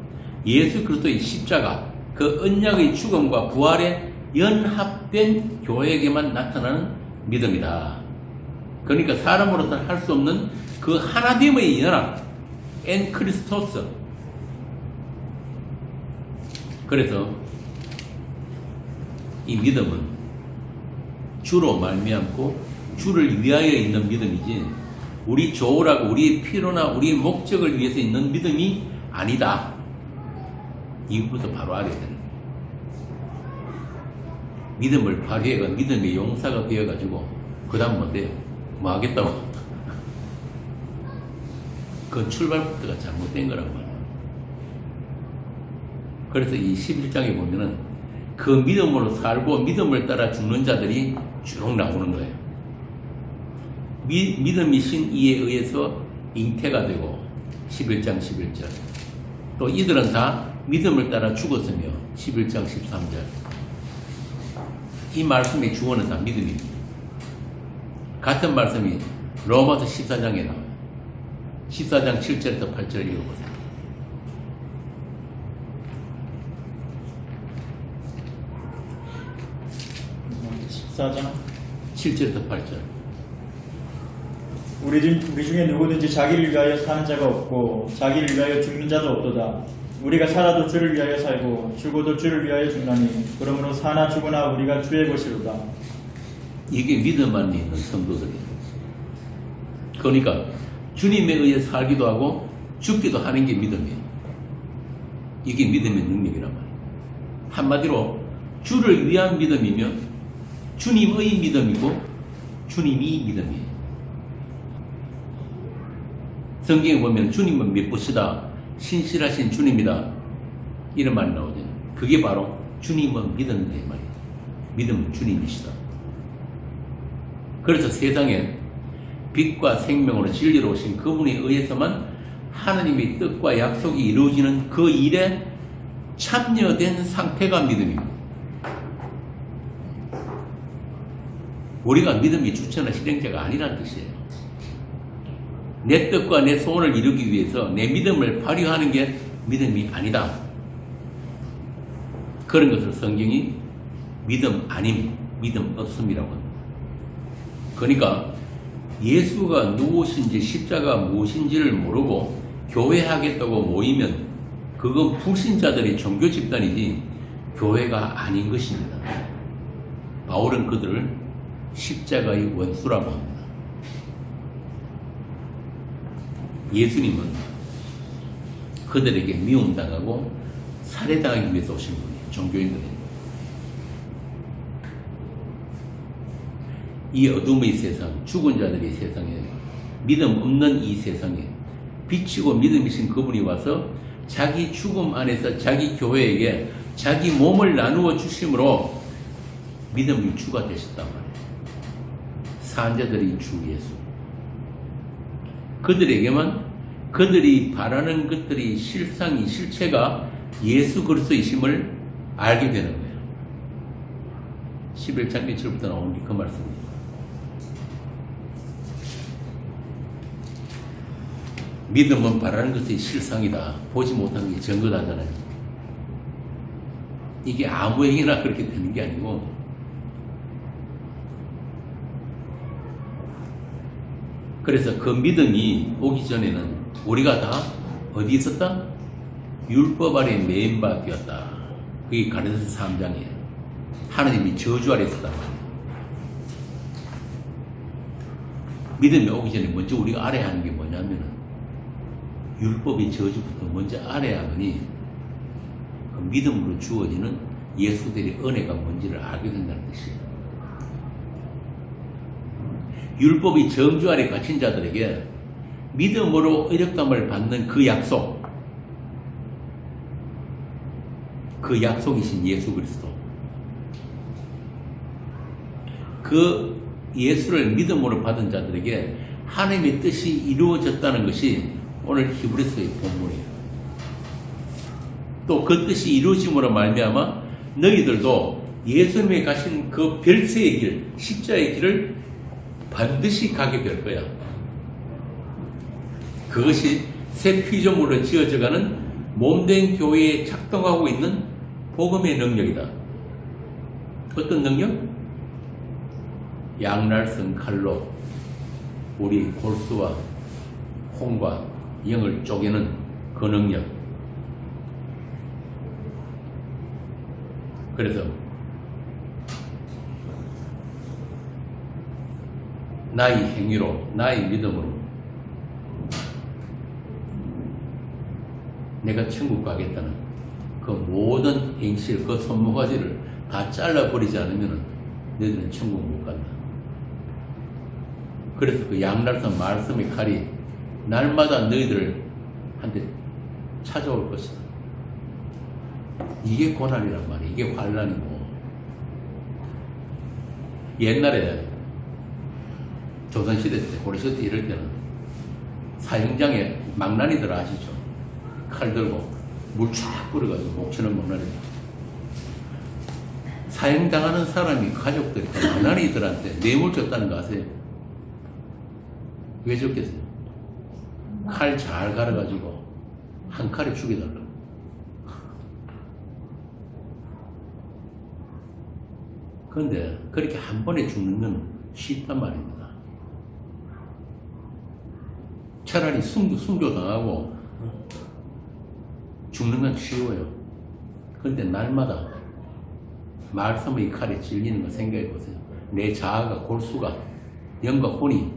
예수 그리스도의 십자가, 그 언약의 죽음과 부활에 연합된 교회에게만 나타나는 믿음이다. 그러니까 사람으로서는 할 수 없는 그 하나됨의 연합, 엔 크리스토스. 그래서 이 믿음은 주로 말미암고 주를 위하여 있는 믿음이지 우리 조우라고 우리의 필요나 우리의 목적을 위해서 있는 믿음이 아니다. 이것부터 바로 알아야 되는 거예요. 믿음을 발휘해가 믿음의 용사가 되어가지고 그 다음 뭔데요? 뭐 하겠다고? 그 출발부터가 잘못된 거란 말이에요. 그래서 이 11장에 보면은 그 믿음으로 살고 믿음을 따라 죽는 자들이 쭉 나오는 거예요. 믿음이신 이에 의해서 잉태가 되고 11장 11절 또 이들은 다 믿음을 따라 죽었으며 11장 13절 이 말씀의 주어는 다 믿음입니다. 같은 말씀이 로마서 14장에 나와요. 14장 7절에서 8절 읽어보세요. 자, 14장 7절에서 8절 우리 중에 누구든지 자기를 위하여 사는 자가 없고 자기를 위하여 죽는 자도 없도다. 우리가 살아도 주를 위하여 살고 죽어도 주를 위하여 죽나니 그러므로 사나 죽으나 우리가 주의 것이로다. 이게 믿음 안에 있는 성도들이에요. 그러니까 주님에 의해 살기도 하고 죽기도 하는 게 믿음이에요. 이게 믿음의 능력이란 말이에요. 한마디로 주를 위한 믿음이며 주님의 믿음이고 주님이 믿음이에요. 성경에 보면 주님은 몇 분이다. 신실하신 주님이다. 이런 말이 나오잖아요. 그게 바로 주님은 믿음이다 이 말이에요. 믿음은 주님이시다. 그래서 세상에 빛과 생명으로 진리로 오신 그분에 의해서만 하나님의 뜻과 약속이 이루어지는 그 일에 참여된 상태가 믿음입니다. 우리가 믿음이 주체나 실행자가 아니라는 뜻이에요. 내 뜻과 내 소원을 이루기 위해서 내 믿음을 발휘하는 게 믿음이 아니다. 그런 것을 성경이 믿음 아님, 믿음 없음이라고 합니다. 그러니까 예수가 누구신지 십자가 무엇인지를 모르고 교회하겠다고 모이면 그건 불신자들의 종교 집단이지 교회가 아닌 것입니다. 바울은 그들을 십자가의 원수라고 합니다. 예수님은 그들에게 미움당하고 살해당하기 위해서 오신 분이에요. 종교인들이에요. 이 어둠의 세상, 죽은 자들의 세상에 믿음 없는 이 세상에 비치고 믿음이신 그분이 와서 자기 죽음 안에서 자기 교회에게 자기 몸을 나누어 주심으로 믿음의 주가 되셨단 말이에요. 산자들의 주 예수. 그들에게만 그들이 바라는 것들이 실상이 실체가 예수 그리스도이심을 알게 되는 거예요. 11장 1절부터 나오는 게 그 말씀입니다. 믿음은 바라는 것이 실상이다. 보지 못하는 게 증거다잖아요. 이게 아무에게나 그렇게 되는 게 아니고 그래서 그 믿음이 오기 전에는 우리가 다 어디 있었다? 율법 아래 매인 바 되었다. 그게 가르쳐서 3장이에요. 하나님이 저주 아래 있었단 말이에요. 믿음이 오기 전에 먼저 우리가 알아야 하는 게 뭐냐면은 율법의 저주부터 먼저 알아야 하니 그 믿음으로 주어지는 예수들이 은혜가 뭔지를 알게 된다는 뜻이에요. 율법이 정주 아래 갇힌 자들에게 믿음으로 의롭다함을 받는 그 약속이신 예수 그리스도, 그 예수를 믿음으로 받은 자들에게 하나님의 뜻이 이루어졌다는 것이 오늘 히브리서의 본문이에요. 또 그 뜻이 이루어짐으로 말미암아 너희들도 예수님이 가신 그 별세의 길, 십자의 길을 반드시 가게 될 거야. 그것이 새 피조물로 지어져가는 몸된 교회에 작동하고 있는 복음의 능력이다. 어떤 능력? 양날성 칼로 우리 골수와 홍과 영을 쪼개는 그 능력. 그래서 나의 행위로, 나의 믿음으로 내가 천국 가겠다는 그 모든 행실, 그 손모가지를 다 잘라버리지 않으면 너희들은 천국 못 간다. 그래서 그 양날선 말씀의 칼이 날마다 너희들한테 찾아올 것이다. 이게 고난이란 말이야. 이게 환난이고. 옛날에 조선시대 때, 고려시대 때 이럴 때는 사형장에 망나니들 아시죠? 칼 들고 물 쫙 뿌려가지고 목치는 망나니. 사형당하는 사람이 가족들이 그 망나니들한테 뇌물 줬다는 거 아세요? 왜 줬겠어요? 칼 잘 갈아가지고 한 칼에 죽여달라고. 그런데 그렇게 한 번에 죽는 건 쉽단 말입니다. 차라리 순교당하고 죽는 건 쉬워요. 그런데 날마다 말씀의 칼에 찔리는 거 생각해 보세요. 내 자아가, 골수가, 영과 혼이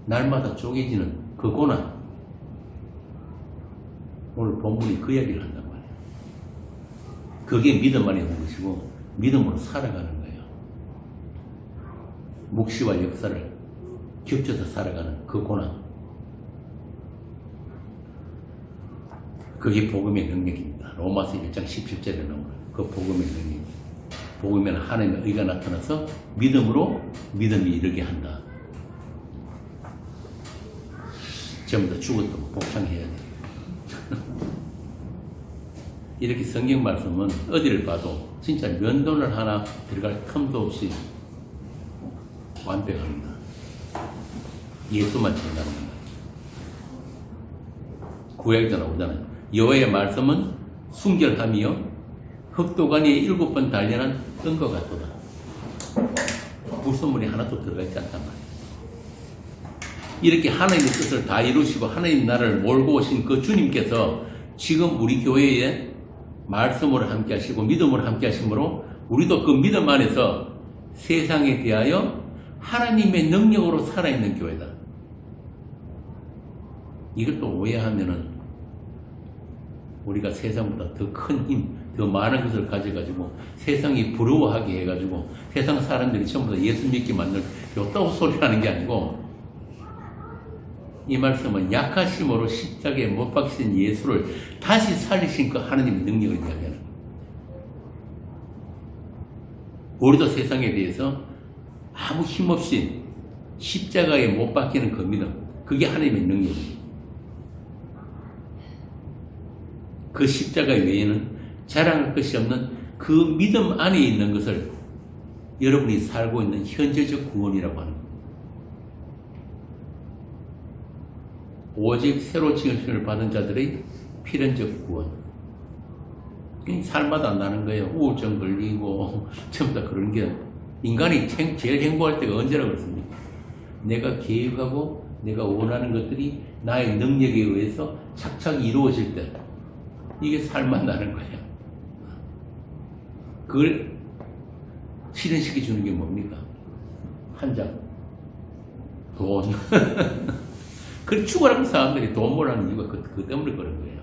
날마다 쪼개지는 그 고난. 오늘 본문이 그 이야기를 한단 말이에요. 그게 믿음 안에 있는 것이고 믿음으로 살아가는 거예요. 묵시와 역사를 겹쳐서 살아가는 그 고난. 그게 복음의 능력입니다. 로마서 1장 17절에 나오는 그 복음의 능력. 복음에는 하나님의 의가 나타나서 믿음으로 믿음이 이르게 한다. 전부 다 죽었다고 복창해야 돼. 이렇게 성경 말씀은 어디를 봐도 진짜 면도를 하나 들어갈 틈도 없이 완벽합니다. 예수만 전하는 겁니다. 구약에도 나오잖아요. 여호와의 말씀은 순결함이요 흑도가니에 7번 단련한 뜬것 같도다. 불순물이 하나도 들어가 있지 않단 말이에요. 이렇게 하나님의 뜻을 다 이루시고 하나님 나라를 몰고 오신 그 주님께서 지금 우리 교회에 말씀으로 함께 하시고 믿음으로 함께 하심으로 우리도 그 믿음 안에서 세상에 대하여 하나님의 능력으로 살아있는 교회다. 이것도 오해하면은 우리가 세상보다 더 큰 힘, 더 많은 것을 가져가지고 세상이 부러워하게 해가지고 세상 사람들이 전부 다 예수 믿게 만들 요따구 소리 하는 게 아니고, 이 말씀은 약하심으로 십자가에 못 박히신 예수를 다시 살리신 그 하나님의 능력을 이야기하는 거예요. 우리도 세상에 대해서 아무 힘없이 십자가에 못 박히는 그 믿음, 그게 하나님의 능력입니다. 그 십자가 외에는 자랑할 것이 없는 그 믿음 안에 있는 것을 여러분이 살고 있는 현재적 구원이라고 하는 겁니다. 오직 새로 지으심을 받은 자들의 필연적 구원. 살마다 나는 거예요. 우울증 걸리고 전부 다 그런 게. 인간이 제일 행복할 때가 언제라고 그랬습니까? 내가 계획하고 내가 원하는 것들이 나의 능력에 의해서 착착 이루어질 때, 이게 살만 나는 거예요. 그걸 실현시켜 주는 게 뭡니까? 한 장. 돈. 그 죽어라는 사람들이 돈 벌라는 이유가 그 때문에 그런 거예요.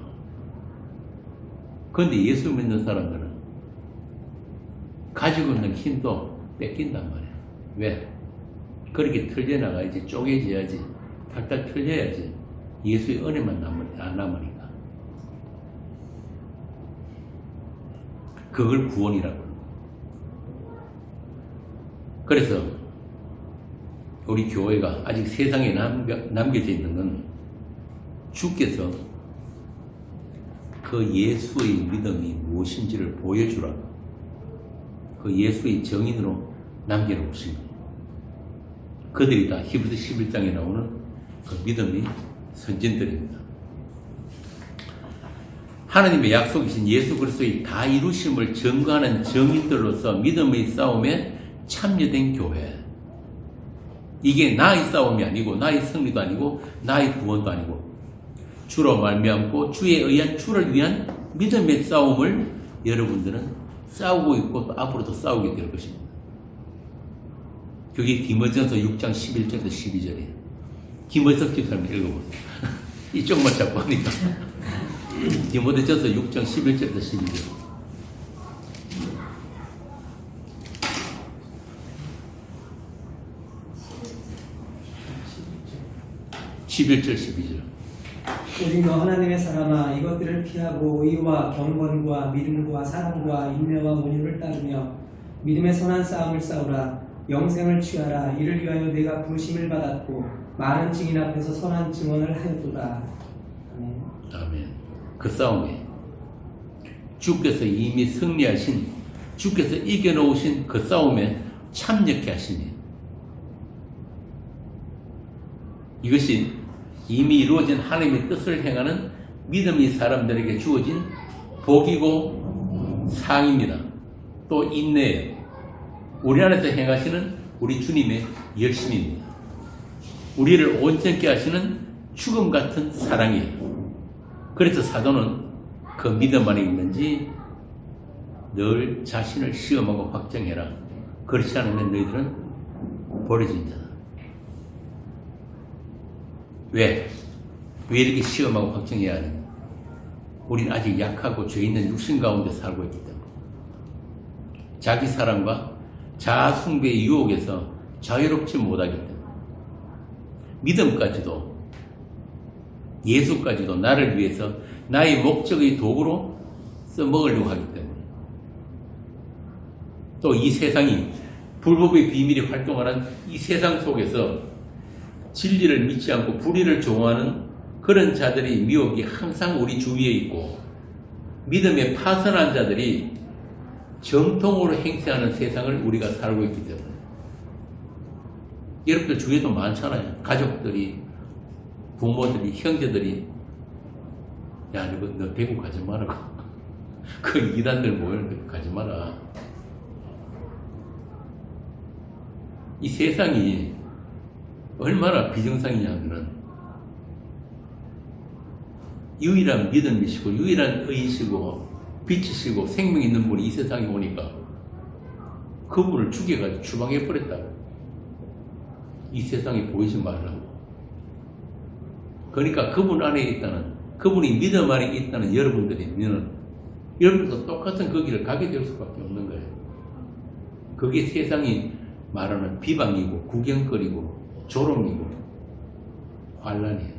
그런데 예수 믿는 사람들은 가지고 있는 힘도 뺏긴단 말이야. 왜? 그렇게 틀려나가야지, 쪼개져야지, 탈탈 틀려야지 예수의 은혜만 안 남으니까. 그걸 구원이라고. 그래서 우리 교회가 아직 세상에 남겨져 있는 건 주께서 그 예수의 믿음이 무엇인지를 보여주라고, 그 예수의 정인으로 남겨놓으신 거예요. 그들이 다 히브리서 11장에 나오는 그 믿음의 선진들입니다. 하나님의 약속이신 예수 그리스도의 다 이루심을 증거하는 정인들로서 믿음의 싸움에 참여된 교회. 이게 나의 싸움이 아니고 나의 승리도 아니고 나의 구원도 아니고 주로 말미암고 주에 의한 주를 위한 믿음의 싸움을 여러분들은 싸우고 있고 또 앞으로도 싸우게 될 것입니다. 그게 디모데전서 6장 11절에서 12절이에요. 김원석 집사님 읽어보세요. 이쪽만 잡고 하니까. 디모데전서 6장 11절에서 12절. 11절 12절. 오직 너 하나님의 사람아, 이것들을 피하고 의와 경건과 믿음과 사랑과 인내와 온유를 따르며 믿음의 선한 싸움을 싸우라. 영생을 취하라. 이를 위하여 내가 부르심을 받았고 많은 증인 앞에서 선한 증언을 하였도다. 아멘. 아멘. 그 싸움에 주께서 이미 승리하신, 주께서 이겨놓으신 그 싸움에 참여케 하시니, 이것이 이미 이루어진 하나님의 뜻을 행하는 믿음의 사람들에게 주어진 복이고 상입니다. 또 인내예요. 우리 안에서 행하시는 우리 주님의 열심입니다. 우리를 온전케 하시는 죽음 같은 사랑이에요. 그래서 사도는 그 믿음 안에 있는지 늘 자신을 시험하고 확정해라. 그렇지 않으면 너희들은 버려진 자다. 왜 이렇게 시험하고 확정해야 하느냐? 우리는 아직 약하고 죄 있는 육신 가운데 살고 있기 때문에 자기 사랑과 자아 숭배의 유혹에서 자유롭지 못하기 때문에 믿음까지도 예수까지도 나를 위해서 나의 목적의 도구로 써먹으려고 하기 때문에 또 이 세상이 불법의 비밀이 활동하는 이 세상 속에서 진리를 믿지 않고 불의를 좋아하는 그런 자들의 미혹이 항상 우리 주위에 있고 믿음에 파선한 자들이 정통으로 행세하는 세상을 우리가 살고 있기 때문에 여러분들 주위에도 많잖아요. 가족들이, 부모들이, 형제들이 야, 너 대구 가지 말라고. 그 이단들 모이는 데 가지 마라. 이 세상이 얼마나 비정상이냐면은 유일한 믿음이시고 유일한 의이시고 빛이시고 생명 있는 분이 이 세상에 오니까 그분을 죽여가지고 추방해 버렸다고. 이 세상에 보이지 말라고. 그러니까 그분 안에 있다는, 그분이 믿음 안에 있다는 여러분들이면 여러분도 똑같은 그 길을 가게 될 수밖에 없는 거예요. 그게 세상이 말하는 비방이고 구경거리고 조롱이고 환란이에요.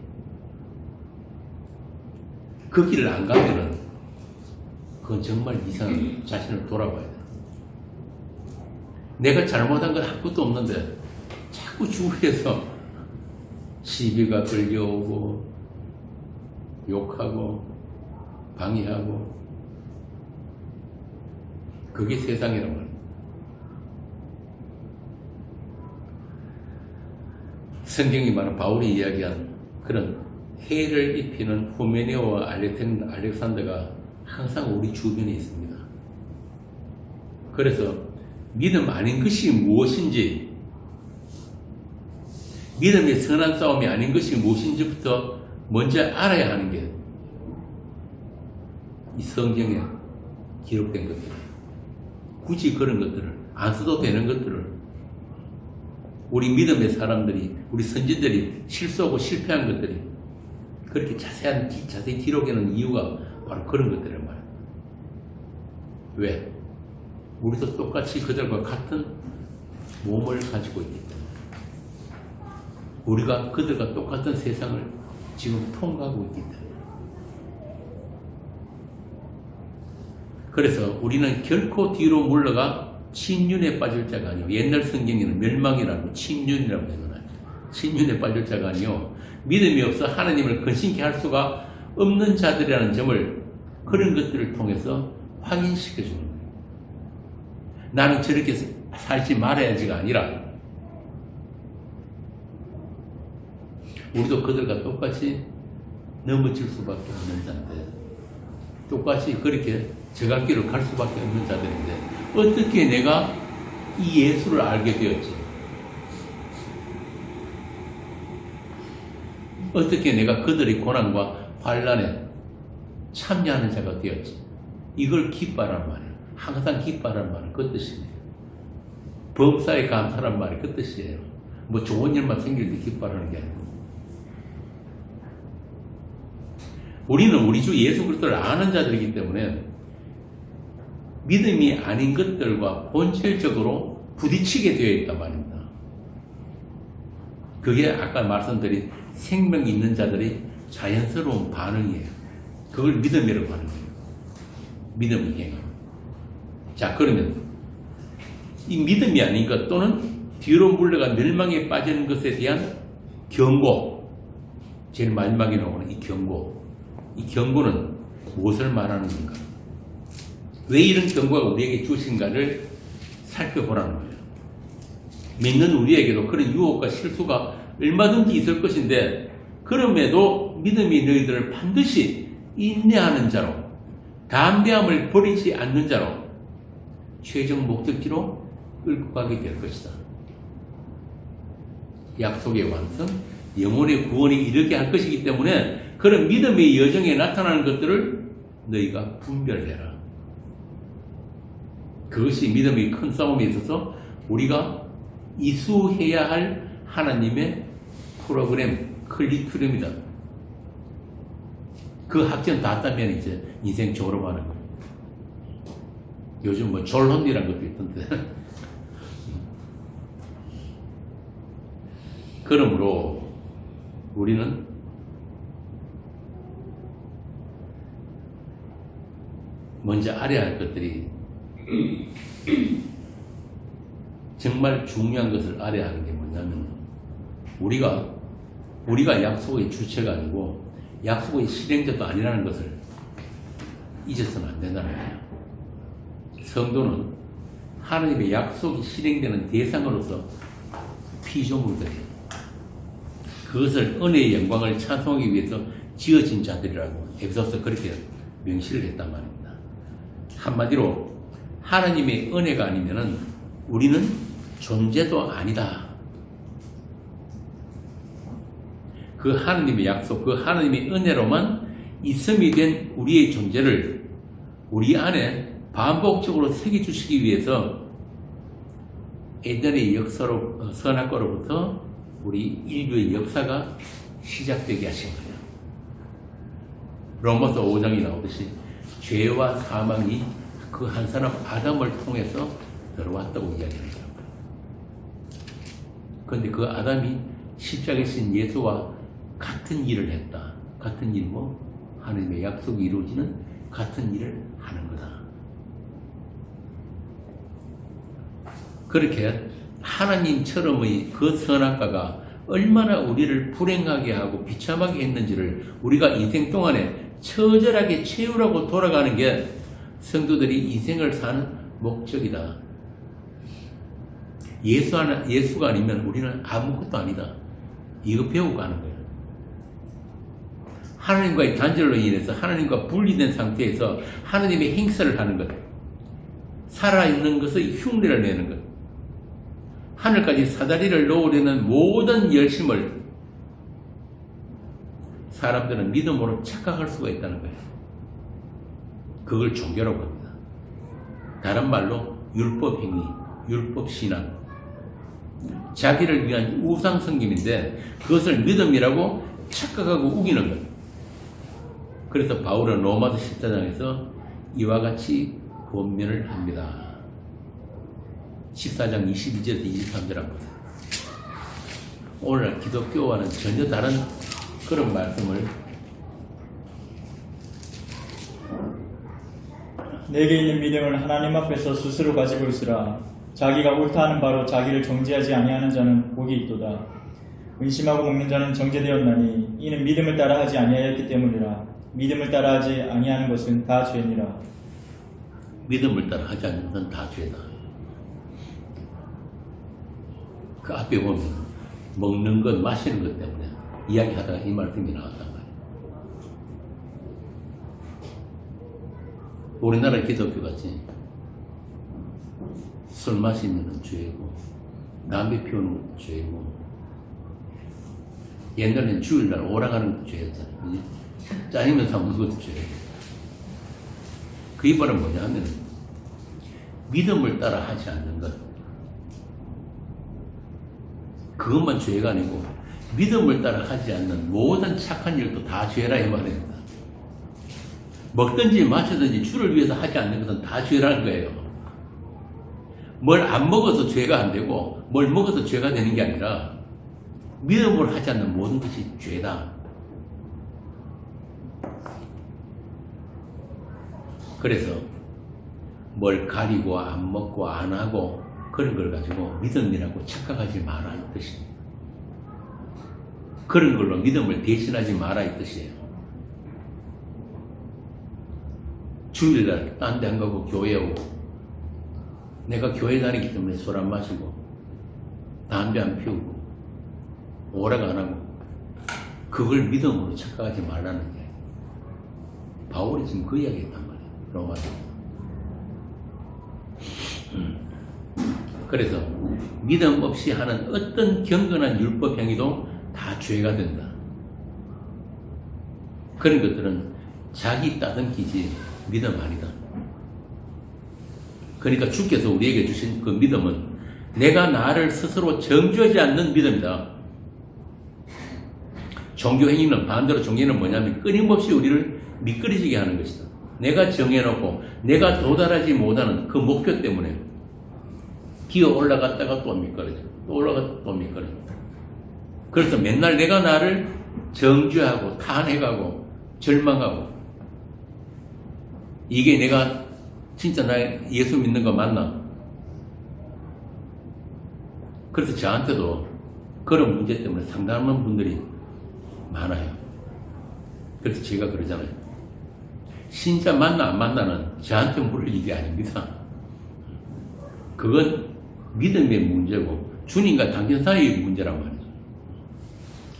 그 길을 안 가면은 그건 정말 이상한 자신을 돌아봐야 돼. 내가 잘못한 건 아무것도 없는데 자꾸 주위에서 시비가 끌려오고 욕하고 방해하고, 그게 세상이란 말이에요. 성경이 말하는 바울이 이야기한 그런 해를 입히는 후메네오와 알렉산더가 항상 우리 주변에 있습니다. 그래서 믿음 아닌 것이 무엇인지, 믿음의 선한 싸움이 아닌 것이 무엇인지부터 먼저 알아야 하는 게 이 성경에 기록된 것들. 굳이 그런 것들을 안 써도 되는 것들을 우리 믿음의 사람들이, 우리 선지들이 실수하고 실패한 것들이 그렇게 자세히 기록해놓은 이유가 바로 그런 것들이란 말이에요. 왜? 우리도 똑같이 그들과 같은 몸을 가지고 있기 때문에 우리가 그들과 똑같은 세상을 지금 통과하고 있기 때문에 그래서 우리는 결코 뒤로 물러가 침륜에 빠질 자가 아니요 옛날 성경에는 멸망이라고 침륜이라고 해놓아요. 침륜에 빠질 자가 아니요 믿음이 없어 하나님을 근신케 할 수가 없는 자들이라는 점을 그런 것들을 통해서 확인시켜주는 거예요. 나는 저렇게 살지 말아야지가 아니라 우리도 그들과 똑같이 넘어질 수밖에 없는 자인데 똑같이 그렇게 저갈 길을 갈 수밖에 없는 자들인데 어떻게 내가 이 예수를 알게 되었지? 어떻게 내가 그들의 고난과 환난에 참여하는 자가 되었지? 이걸 기뻐하란 말이에요. 항상 기뻐하란 말은 그 뜻이에요. 범사에 감사란 말이 그 뜻이에요. 뭐 좋은 일만 생길 때 기뻐하는 게 아니고 우리는 우리 주 예수 그리스도를 아는 자들이기 때문에 믿음이 아닌 것들과 본질적으로 부딪히게 되어 있단 말입니다. 그게 아까 말씀드린 생명이 있는 자들의 자연스러운 반응이에요. 그걸 믿음이라고 하는 거예요. 믿음을 행함. 자, 그러면 이 믿음이 아닌 것 또는 뒤로 물러가 멸망에 빠지는 것에 대한 경고, 제일 마지막에 나오는 이 경고. 이 경고는 무엇을 말하는 건가? 왜 이런 경고가 우리에게 주신가를 살펴보라는 거예요. 믿는 우리에게도 그런 유혹과 실수가 얼마든지 있을 것인데 그럼에도 믿음이 너희들을 반드시 인내하는 자로 담대함을 버리지 않는 자로 최종 목적지로 끌고 가게 될 것이다. 약속의 완성, 영혼의 구원이 이르게 할 것이기 때문에 그런 믿음의 여정에 나타나는 것들을 너희가 분별해라. 그것이 믿음의 큰 싸움에 있어서 우리가 이수해야 할 하나님의 프로그램, 커리큘럼이다. 그 학점 다 따면 이제 인생 졸업하는 거예요. 요즘 뭐 졸혼이라는 것도 있던데. 그러므로 우리는 먼저 알아야 할 것들이 정말 중요한 것을 알아야 하는 게 뭐냐면 우리가 약속의 주체가 아니고 약속의 실행자도 아니라는 것을 잊어서는 안 된다는 거예요. 성도는 하나님의 약속이 실행되는 대상으로서 피조물들이에요. 그것을 은혜의 영광을 찬송하기 위해서 지어진 자들이라고 에베소서 그렇게 명시를 했단 말입니다. 한마디로 하나님의 은혜가 아니면은 우리는 존재도 아니다. 그 하나님의 약속, 그 하나님의 은혜로만 있음이 된 우리의 존재를 우리 안에 반복적으로 새겨주시기 위해서 에덴의 역사로, 선악과로부터 우리 인류의 역사가 시작되게 하신 거예요. 로마서 5장이 나오듯이 죄와 사망이 그 한 사람 아담을 통해서 들어왔다고 이야기합니다. 그런데 그 아담이 십자가에 신 예수와 같은 일을 했다. 같은 일 뭐? 하나님의 약속이 이루어지는 같은 일을 하는 거다. 그렇게 하나님처럼의 그 선악과가 얼마나 우리를 불행하게 하고 비참하게 했는지를 우리가 인생 동안에 처절하게 채우라고 돌아가는 게 성도들이 인생을 사는 목적이다. 예수가 아니면 우리는 아무것도 아니다. 이거 배우고 가는 거예요. 하나님과의 단절로 인해서 하나님과 분리된 상태에서 하나님의 행사를 하는 것. 살아있는 것의 흉내를 내는 것. 하늘까지 사다리를 놓으려는 모든 열심을 사람들은 믿음으로 착각할 수가 있다는 거예요. 그걸 종교라고 합니다. 다른 말로 율법행위, 율법신앙. 자기를 위한 우상성김인데 그것을 믿음이라고 착각하고 우기는 것. 그래서 바울은 로마서 14장에서 이와 같이 권면을 합니다. 14장 22절에서 23절합니다. 오늘날 기독교와는 전혀 다른 그런 말씀을 내게 있는 믿음을 하나님 앞에서 스스로 가지고 있으라. 자기가 옳다 하는 바로 자기를 정죄하지 아니하는 자는 복이 있도다. 의심하고 먹는 자는 정죄되었나니 이는 믿음을 따라 하지 아니하였기 때문이라. 믿음을 따라 하지 아니하는 것은 다 죄니라. 믿음을 따라 하지 않는 것은 다 죄다. 그 앞에 보면 먹는 것, 마시는 것 때문에 이야기하다가 이 말씀이 나왔단 말이에요. 우리나라 기독교같이 술 마시는 건 죄고, 담배 피우는 것도 죄고, 옛날엔 주일날 오락하는 것도 죄였잖아요. 그지? 짜장면 먹는 것도 죄예요. 그 이발은 뭐냐 하면 믿음을 따라 하지 않는 것, 그것만 죄가 아니고 믿음을 따라 하지 않는 모든 착한 일도 다 죄라 이 말입니다. 먹든지 마시든지 주를 위해서 하지 않는 것은 다 죄라는 거예요. 뭘 안 먹어서 죄가 안 되고 뭘 먹어서 죄가 되는 게 아니라 믿음을 하지 않는 모든 것이 죄다. 그래서 뭘 가리고 안 먹고 안 하고 그런 걸 가지고 믿음이라고 착각하지 마라 이 뜻입니다. 그런 걸로 믿음을 대신하지 마라 이 뜻이에요. 주일날 딴 데 안 가고 교회 오고, 내가 교회 다니기 때문에 술 안 마시고 담배 안 피우고 오락 안 하고, 그걸 믿음으로 착각하지 말라는 게 바울이 지금 그 이야기 했단 말이에요. 로마서. 그래서 믿음 없이 하는 어떤 경건한 율법 행위도 다 죄가 된다. 그런 것들은 자기 따듬기지 믿음 아니다. 그러니까 주께서 우리에게 주신 그 믿음은 내가 나를 스스로 정죄하지 않는 믿음이다. 종교 행위는 반대로 종교는 뭐냐면 끊임없이 우리를 미끄러지게 하는 것이다. 내가 정해놓고 내가 도달하지 못하는 그 목표 때문에 기어 올라갔다가 또 미끄러져. 또 올라갔다가 또 미끄러져. 그래서 맨날 내가 나를 정죄하고 탄핵하고 절망하고, 이게 내가 진짜 나 예수 믿는 거 맞나? 그래서 저한테도 그런 문제 때문에 상담하는 분들이 많아요. 그래서 제가 그러잖아요. 신자 맞나 안 맞나는 저한테 물을 일이 아닙니다. 그건 믿음의 문제고 주님과 당신 사이의 문제란 말이죠.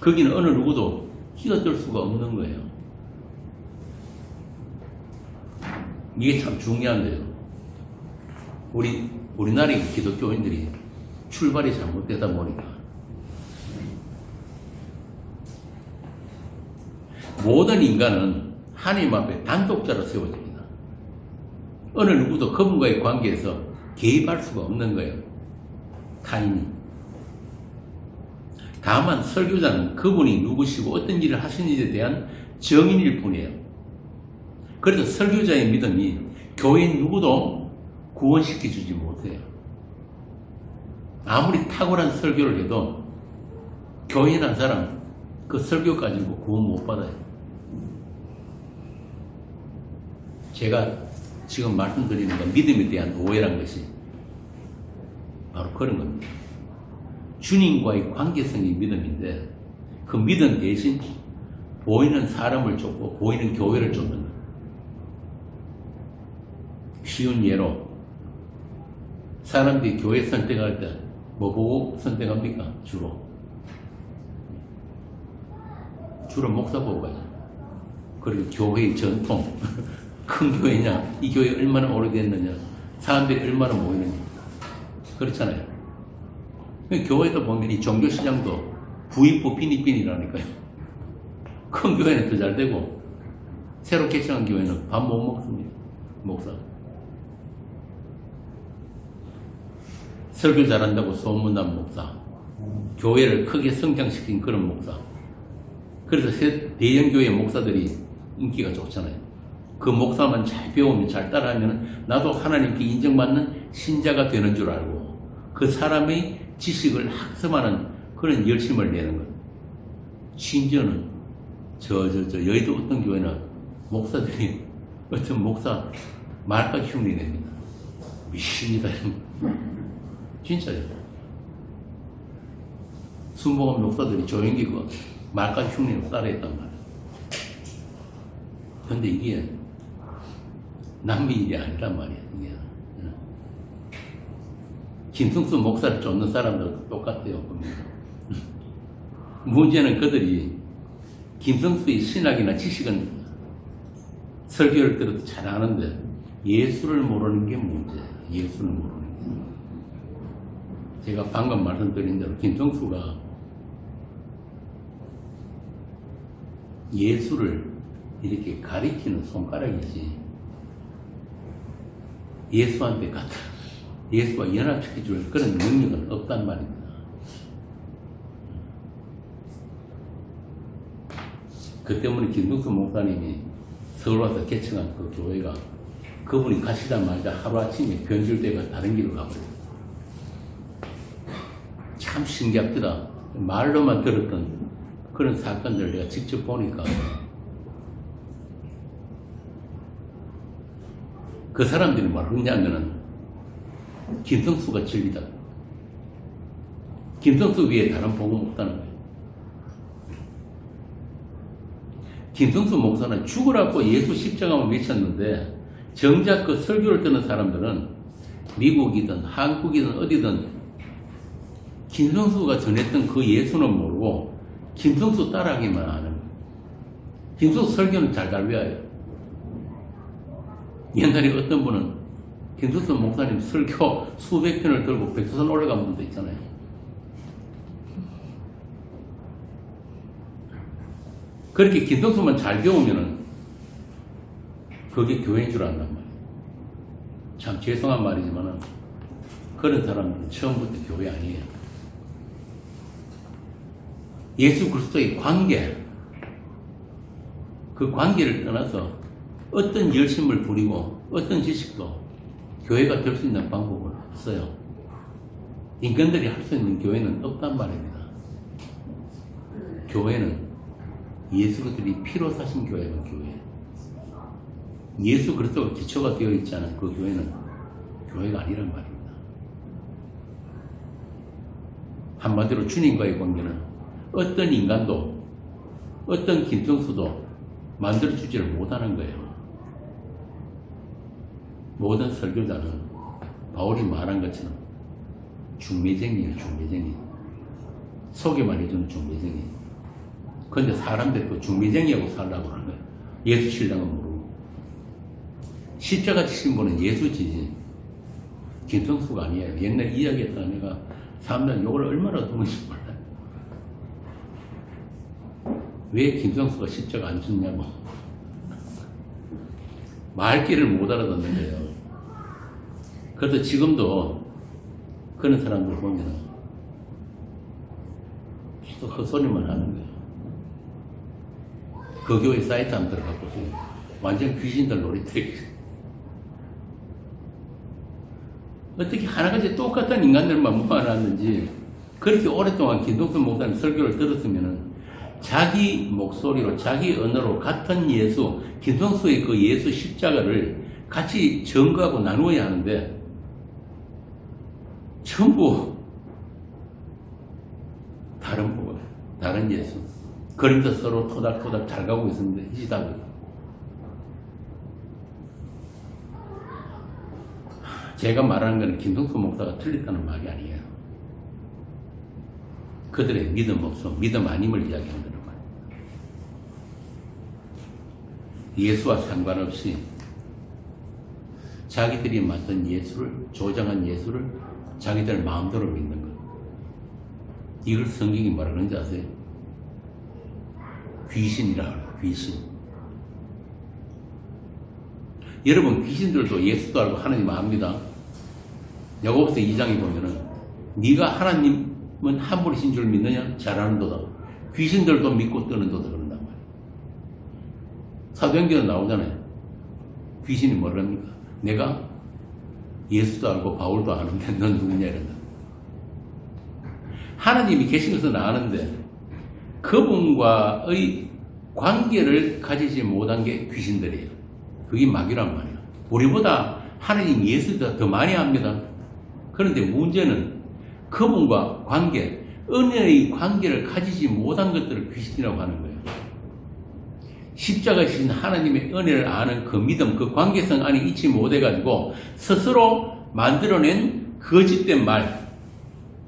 거기는 어느 누구도 끼어들 수가 없는 거예요. 이게 참 중요한데요. 우리나라의 기독교인들이 출발이 잘못되다 보니까 모든 인간은 하나님 앞에 단독자로 세워집니다. 어느 누구도 그분과의 관계에서 개입할 수가 없는 거예요. 타인이. 다만 설교자는 그분이 누구시고 어떤 일을 하시는지에 대한 정인일 뿐이에요. 그래서 설교자의 믿음이 교인 누구도 구원시켜주지 못해요. 아무리 탁월한 설교를 해도 교인 한 사람 그 설교 가지고 구원 못 받아요. 제가 지금 말씀드리는 건 믿음에 대한 오해란 것이 바로 그런 겁니다. 주님과의 관계성이 믿음인데 그 믿음 대신 보이는 사람을 쫓고 보이는 교회를 쫓는 거예요. 쉬운 예로 사람들이 교회 선택할 때 뭐 보고 선택합니까? 주로 목사 보고 가죠. 그리고 교회의 전통 큰 교회냐, 이 교회 얼마나 오래됐느냐, 사람들이 얼마나 모이느냐, 그렇잖아요. 교회도 보면 이 종교시장도 부익부 빈익빈이라니까요. 큰 교회는 더 잘 되고 새로 개창한 교회는 밥 못 먹습니다. 목사 설교 잘한다고 소문난 목사, 교회를 크게 성장시킨 그런 목사. 그래서 대형교회 목사들이 인기가 좋잖아요. 그 목사만 잘 배우면 잘 따라하면 나도 하나님께 인정받는 신자가 되는 줄 알고 그 사람의 지식을 학습하는 그런 열심을 내는 것. 심지어는 여의도 어떤 교회는 목사들이 어떤 목사 말까지 흉내 냅니다. 미신이다. 진짜요. 순복음 목사들이 조용히 그 말까지 흉내내고 따라했단 말이에요. 근데 이게 남의 일이 아니란 말이에요. 이게. 김승수 목사를 쫓는 사람들도 똑같아요. 문제는 그들이 김승수의 신학이나 지식은 설교를 들어도 잘 아는데 예수를 모르는 게 문제예요. 예수를 모르는 게. 제가 방금 말씀드린 대로 김승수가 예수를 이렇게 가리키는 손가락이지 예수한테 갖다 예수와 연합시켜줄 그런 능력은 없단 말입니다. 그 때문에 김승수 목사님이 서울 와서 개척한 그 교회가 그분이 가시자마자 하루아침에 변질되고 다른 길로 가버려요. 참 신기합니다. 말로만 들었던 그런 사건들을 내가 직접 보니까 그 사람들이 뭘 했냐면은 김성수가 진리다. 김성수 위에 다른 복음 없다는 거예요. 김성수 목사는 죽으라고 예수 십자가만 외쳤는데 정작 그 설교를 듣는 사람들은 미국이든 한국이든 어디든 김성수가 전했던 그 예수는 모르고 김성수 따라하기만 하는 거예요. 김성수 설교는 잘 외워요. 옛날에 어떤 분은 김성수 목사님 설교 수백 편을 들고 백두산 올라간 분도 있잖아요. 그렇게 김성수만 잘 배우면은 그게 교회인 줄 안단 말이에요. 참 죄송한 말이지만은 그런 사람들은 처음부터 교회 아니에요. 예수 그리스도의 관계, 그 관계를 떠나서 어떤 열심을 부리고 어떤 지식도 교회가 될 수 있는 방법은 없어요. 인간들이 할 수 있는 교회는 없단 말입니다. 교회는 예수 그리스도의 피로 사신 교회가 교회예요. 예수 그리스도가 기초가 되어 있지 않은 그 교회는 교회가 아니란 말입니다. 한마디로 주님과의 관계는 어떤 인간도 어떤 김성수도 만들어주지를 못하는 거예요. 모든 설교자는 바울이 말한 것처럼 중매쟁이에요. 중매쟁이. 소개만 해주는 중매쟁이. 근데 사람들이 그 중매쟁이하고 살라고 하는 거예요. 예수 신랑은 모르고. 십자가 지신 분은 예수지지 김성수가 아니에요. 옛날 이야기했던 내가 사람들 욕을 얼마나 듣는지 몰라요. 왜 김성수가 십자가 안 졌냐고. 말귀를 못 알아듣는 거예요. 그래서 지금도 그런 사람들 보면 계속 헛소리만 하는 거예요. 그 교회 사이트 한번 들어가 보세요. 완전 귀신들 놀이터에 어떻게 하나같이 똑같은 인간들만 모아놨는지 그렇게 오랫동안 김동수 목사님 설교를 들었으면은 자기 목소리로 자기 언어로 같은 예수 김성수의 그 예수 십자가를 같이 증거하고 나누어야 하는데 전부 다른 복음, 다른 예수. 그러면서 서로 토닥토닥 잘 가고 있었는데 희지다고. 제가 말하는 것은 김성수 목사가 틀렸다는 말이 아니에요. 그들의 믿음 없음, 믿음 아님을 이야기한다는 말이에요. 예수와 상관없이 자기들이 만든 예수를, 조장한 예수를 자기들 마음대로 믿는 것. 이걸 성경이 뭐라 그러는지 아세요? 귀신이라 그래요. 귀신. 여러분 귀신들도 예수도 알고 하나님 압니다. 야고보서 2장에 보면은 네가 하나님은 한 분이신 줄 믿느냐? 잘하는도다. 귀신들도 믿고 떠는도다 그런단 말이에요. 사도행전에 나오잖아요. 귀신이 뭐랍니까? 내가 예수도 알고 바울도 아는데 넌 누구냐 이런다. 하나님이 계신 것은 아는데 그분과의 관계를 가지지 못한 게 귀신들이에요. 그게 마귀란 말이에요. 우리보다 하나님 예수보다 더 많이 합니다. 그런데 문제는 그분과 관계, 은혜의 관계를 가지지 못한 것들을 귀신이라고 하는 거예요. 십자가에 지신 하나님의 은혜를 아는 그 믿음, 그 관계성 안에 있지 못해가지고 스스로 만들어낸 거짓된 말,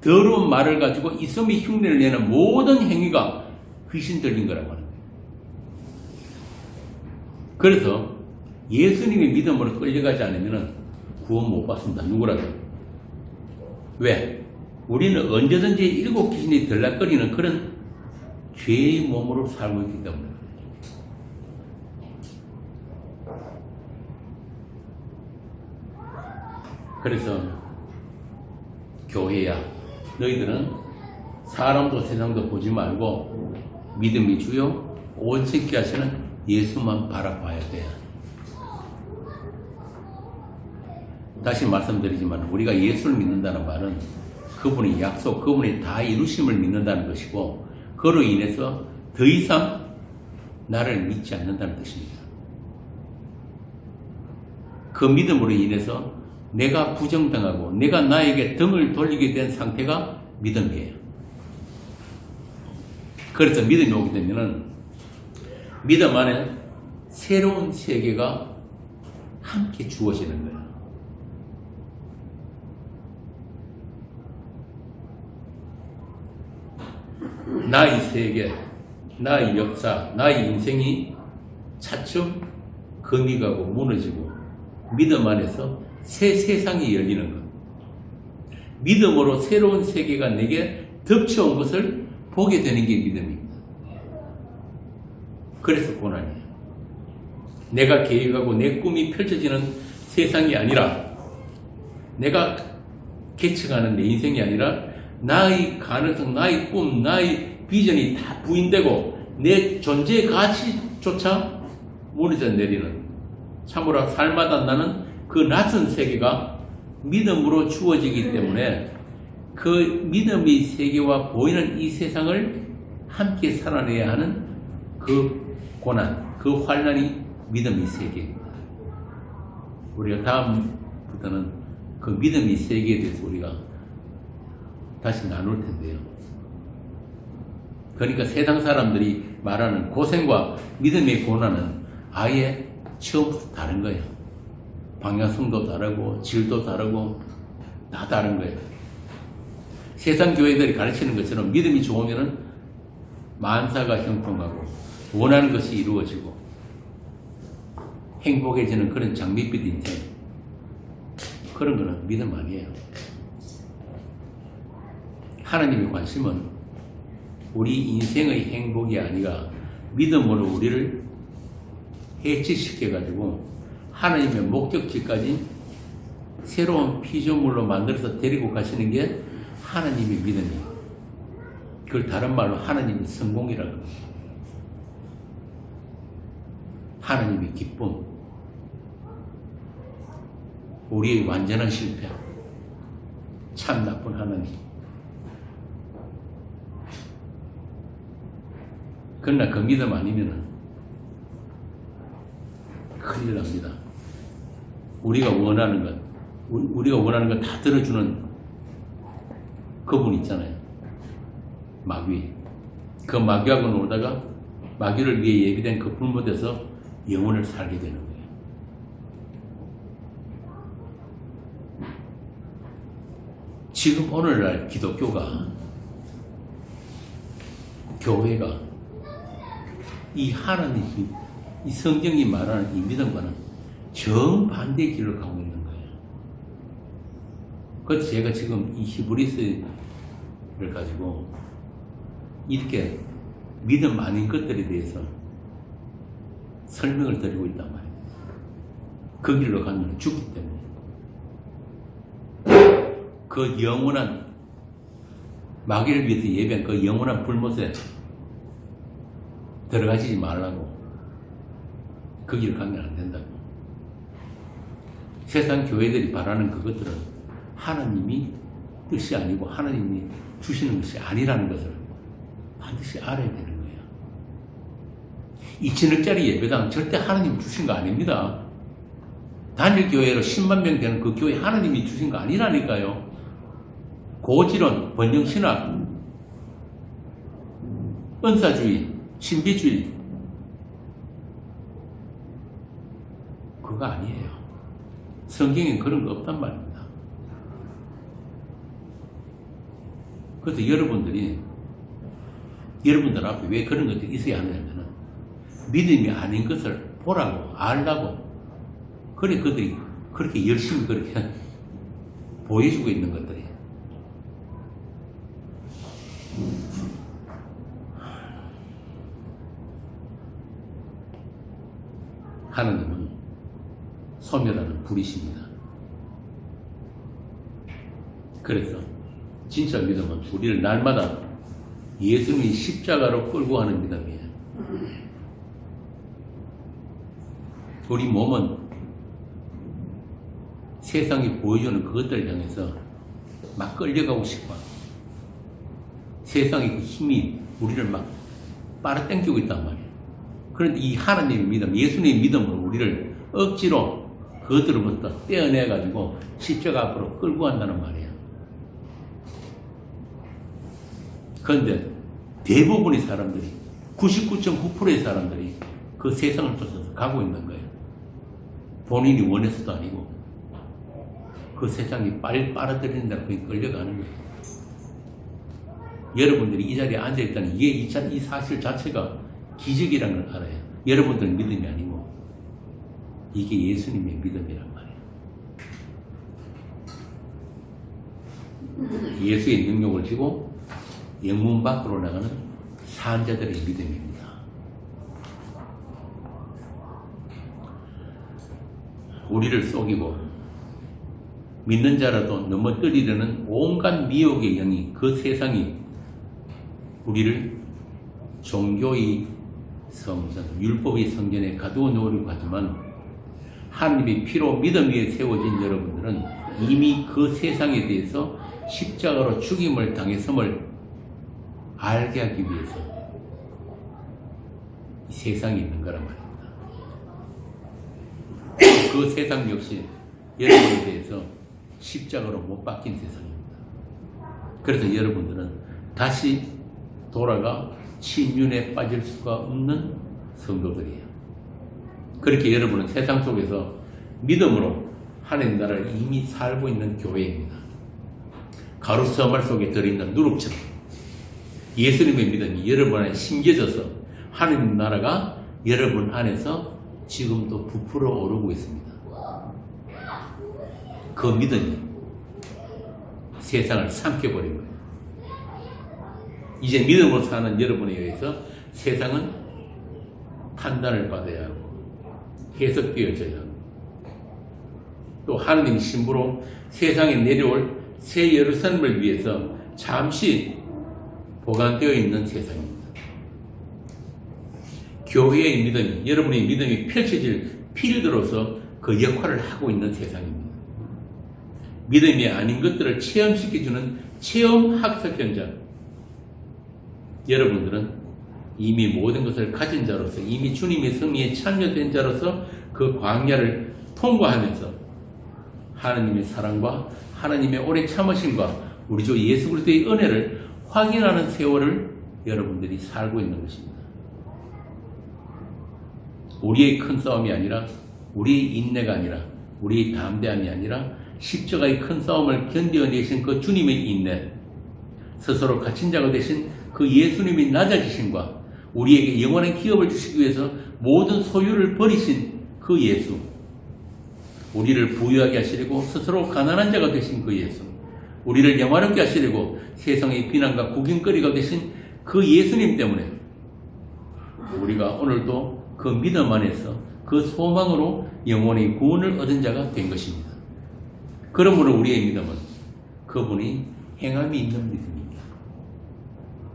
더러운 말을 가지고 이성의 흉내를 내는 모든 행위가 귀신 들린 거라고 하는 거예요. 그래서 예수님의 믿음으로 끌려가지 않으면 구원 못 받습니다. 누구라도. 왜? 우리는 언제든지 일곱 귀신이 들락거리는 그런 죄의 몸으로 살고 있기 때문에. 그래서 교회야, 너희들은 사람도 세상도 보지 말고 믿음이 주요 온전케 하시는 예수만 바라봐야 돼. 다시 말씀드리지만 우리가 예수를 믿는다는 말은 그분의 약속, 그분의 다 이루심을 믿는다는 것이고 그로 인해서 더 이상 나를 믿지 않는다는 뜻입니다. 그 믿음으로 인해서 내가 부정당하고 내가 나에게 등을 돌리게 된 상태가 믿음이에요. 그래서 믿음이 오게 되면은 믿음 안에 새로운 세계가 함께 주어지는 거예요. 나의 세계, 나의 역사, 나의 인생이 차츰 금이가고 무너지고 믿음 안에서 새 세상이 열리는 것. 믿음으로 새로운 세계가 내게 덮쳐온 것을 보게 되는 게 믿음입니다. 그래서 고난이에요. 내가 계획하고 내 꿈이 펼쳐지는 세상이 아니라 내가 개척하는 내 인생이 아니라 나의 가능성, 나의 꿈, 나의 비전이 다 부인되고 내 존재의 가치조차 무너져 내리는 참으로 삶마다 나는 그 낯선 세계가 믿음으로 주어지기 때문에 그 믿음의 세계와 보이는 이 세상을 함께 살아내야 하는 그 고난, 그 환난이 믿음의 세계입니다. 우리가 다음부터는 그 믿음의 세계에 대해서 우리가 다시 나눌 텐데요. 그러니까 세상 사람들이 말하는 고생과 믿음의 고난은 아예 처음부터 다른 거예요. 방향성도 다르고 질도 다르고 다 다른 거예요. 세상 교회들이 가르치는 것처럼 믿음이 좋으면 만사가 형통하고 원하는 것이 이루어지고 행복해지는 그런 장밋빛 인생, 그런 거는 믿음 아니에요. 하나님의 관심은 우리 인생의 행복이 아니라 믿음으로 우리를 해치시켜가지고 하나님의 목적지까지 새로운 피조물로 만들어서 데리고 가시는 게 하나님의 믿음이에요. 그걸 다른 말로 하나님의 성공이라고 합니다. 하나님의 기쁨, 우리의 완전한 실패, 참 나쁜 하나님. 그러나 그 믿음 아니면은 큰일 납니다. 우리가 원하는 것 다 들어주는 그분 있잖아요. 마귀. 그 마귀하고 놀다가 마귀를 위해 예비된 그 불못에서 영혼을 살게 되는 거예요. 지금 오늘날 기독교가, 교회가 이 하나님, 이 성경이 말하는 이 믿음과는 정반대의 길을 가고 있는 거예요. 그래서 제가 지금 이 히브리서를 가지고 이렇게 믿음 아닌 것들에 대해서 설명을 드리고 있단 말이에요. 그 길로 가면 죽기 때문에. 그 영원한, 마귀를 위해서 예비한 그 영원한 불못에 들어가지 말라고. 그 길을 가면 안 된다고. 세상 교회들이 바라는 그것들은 하나님이 뜻이 아니고 하나님이 주시는 것이 아니라는 것을 반드시 알아야 되는 거예요. 2천억짜리 예배당 절대 하나님이 주신 거 아닙니다. 단일 교회로 10만 명 되는 그 교회 하나님이 주신 거 아니라니까요. 고지론, 번영신학, 은사주의, 신비주의 그거 아니에요. 성경에 그런 거 없단 말입니다. 그래서 여러분들 앞에 왜 그런 것들이 있어야 하냐면은 믿음이 아닌 것을 보라고 알라고 그래 그들이 그렇게 열심히 그렇게 보여주고 있는 것들이에요. 하나님은 소멸하는 불이십니다. 그래서 진짜 믿음은 우리를 날마다 예수님이 십자가로 끌고 가는 믿음이에요. 우리 몸은 세상이 보여주는 그것들을 향해서 막 끌려가고 싶어. 세상의 그 힘이 우리를 막 빨아당기고 있단 말이에요. 그런데 이 하나님의 믿음, 예수님의 믿음으로 우리를 억지로 그것들로부터 떼어내가지고 십자가 앞으로 끌고 간다는 말이에요. 그런데 대부분의 사람들이 99.9%의 사람들이 그 세상을 쫓아서 가고 있는 거예요. 본인이 원해서도 아니고 그 세상이 빨아들이는 대로 그냥 끌려가는 거예요. 여러분들이 이 자리에 앉아있다는 이 사실 자체가 기적이라는 걸 알아요. 여러분들은 믿음이 아니고 이게 예수님의 믿음이란 말이에요. 예수의 능력을 지고 영문 밖으로 나가는 산자들의 믿음입니다. 우리를 속이고 믿는 자라도 넘어뜨리려는 온갖 미혹의 영이 그 세상이 우리를 종교의 성전, 율법의 성전에 가두어 놓으려고 하지만 하나님의 피로 믿음 위에 세워진 여러분들은 이미 그 세상에 대해서 십자가로 죽임을 당했음을 알게 하기 위해서 이 세상에 있는 거란 말입니다. 그 세상 역시 여러분에 대해서 십자가로 못 박힌 세상입니다. 그래서 여러분들은 다시 돌아가 침륜에 빠질 수가 없는 성도들이에요. 그렇게 여러분은 세상 속에서 믿음으로 하나님 나라를 이미 살고 있는 교회입니다. 가로수말 속에 들어있는 누룩처럼 예수님의 믿음이 여러분 안에 심겨져서 하나님 나라가 여러분 안에서 지금도 부풀어 오르고 있습니다. 그 믿음이 세상을 삼켜버린 거예요. 이제 믿음으로 사는 여러분에 의해서 세상은 판단을 받아야 하고 해석되어져야 하고 또 하느님 신부로 세상에 내려올 새 예루살렘을 위해서 잠시 보관되어 있는 세상입니다. 교회의 믿음이, 여러분의 믿음이 펼쳐질 필드로서 그 역할을 하고 있는 세상입니다. 믿음이 아닌 것들을 체험시켜주는 체험학습 현장. 여러분들은 이미 모든 것을 가진 자로서, 이미 주님의 승리에 참여된 자로서 그 광야를 통과하면서 하나님의 사랑과 하나님의 오래 참으심과 우리 주 예수 그리스도의 은혜를 확인하는 세월을 여러분들이 살고 있는 것입니다. 우리의 큰 싸움이 아니라, 우리의 인내가 아니라, 우리의 담대함이 아니라 십자가의 큰 싸움을 견뎌내신 그 주님의 인내, 스스로 갇힌 자가 되신 그 예수님의 낮아지심과 우리에게 영원한 기업을 주시기 위해서 모든 소유를 버리신 그 예수, 우리를 부유하게 하시려고 스스로 가난한 자가 되신 그 예수, 우리를 영화롭게 하시려고 세상의 비난과 구경거리가 되신 그 예수님 때문에 우리가 오늘도 그 믿음 안에서 그 소망으로 영원의 구원을 얻은 자가 된 것입니다. 그러므로 우리의 믿음은 그분이 행함이 있는 믿음입니다.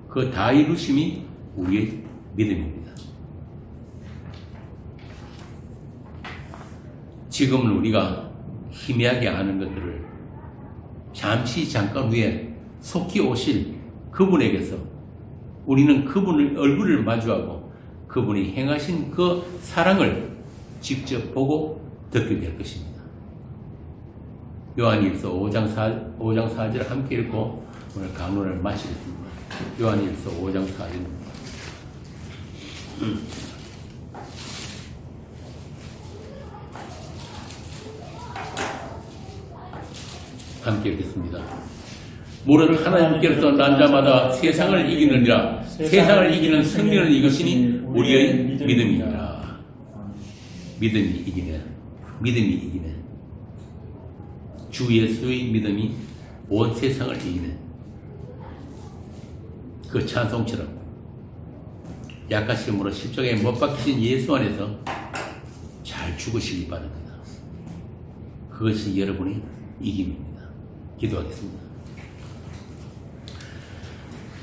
그 다 이루심이 우리의 믿음입니다. 지금은 우리가 희미하게 아는 것들을 잠깐 후에 속히 오실 그분에게서 우리는 그분을 얼굴을 마주하고 그분이 행하신 그 사랑을 직접 보고 듣게 될 것입니다. 요한일서 5장 4절을 함께 읽고 오늘 강론을 마치겠습니다. 요한일서 5장 4절입니다. 함께 읽겠습니다. 무릇 하나님께서 난 자마다 세상을 이기느니라. 세상을 이기는 승리를 이것이니 우리의 믿음이니라. 믿음이 이기네. 믿음이 이기네. 주 예수의 믿음이 온 세상을 이기네. 그 찬송처럼 약하심으로 십자가에 못 박히신 예수 안에서 잘 죽으시기 바랍니다. 그것이 여러분의 이김입니다. 기도하겠습니다.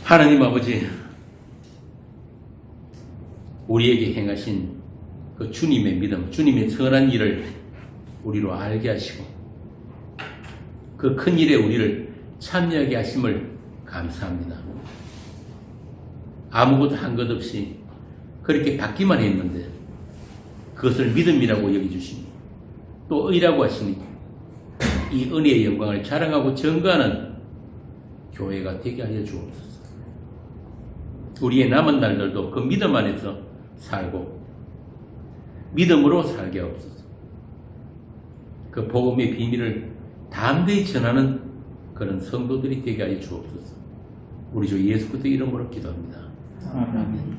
하나님 아버지, 우리에게 행하신 그 주님의 믿음, 주님의 선한 일을 우리로 알게 하시고 그 큰 일에 우리를 참여하게 하심을 감사합니다. 아무것도 한 것 없이 그렇게 받기만 했는데 그것을 믿음이라고 여겨주시니 또 의라고 하시니 이 은혜의 영광을 자랑하고 증거하는 교회가 되게 하여 주옵소서. 우리의 남은 날들도 그 믿음 안에서 살고 믿음으로 살게 하옵소서. 그 복음의 비밀을 담대히 전하는 그런 성도들이 되게 하여 주옵소서. 우리 주 예수 그리스도 이름으로 기도합니다. 아멘.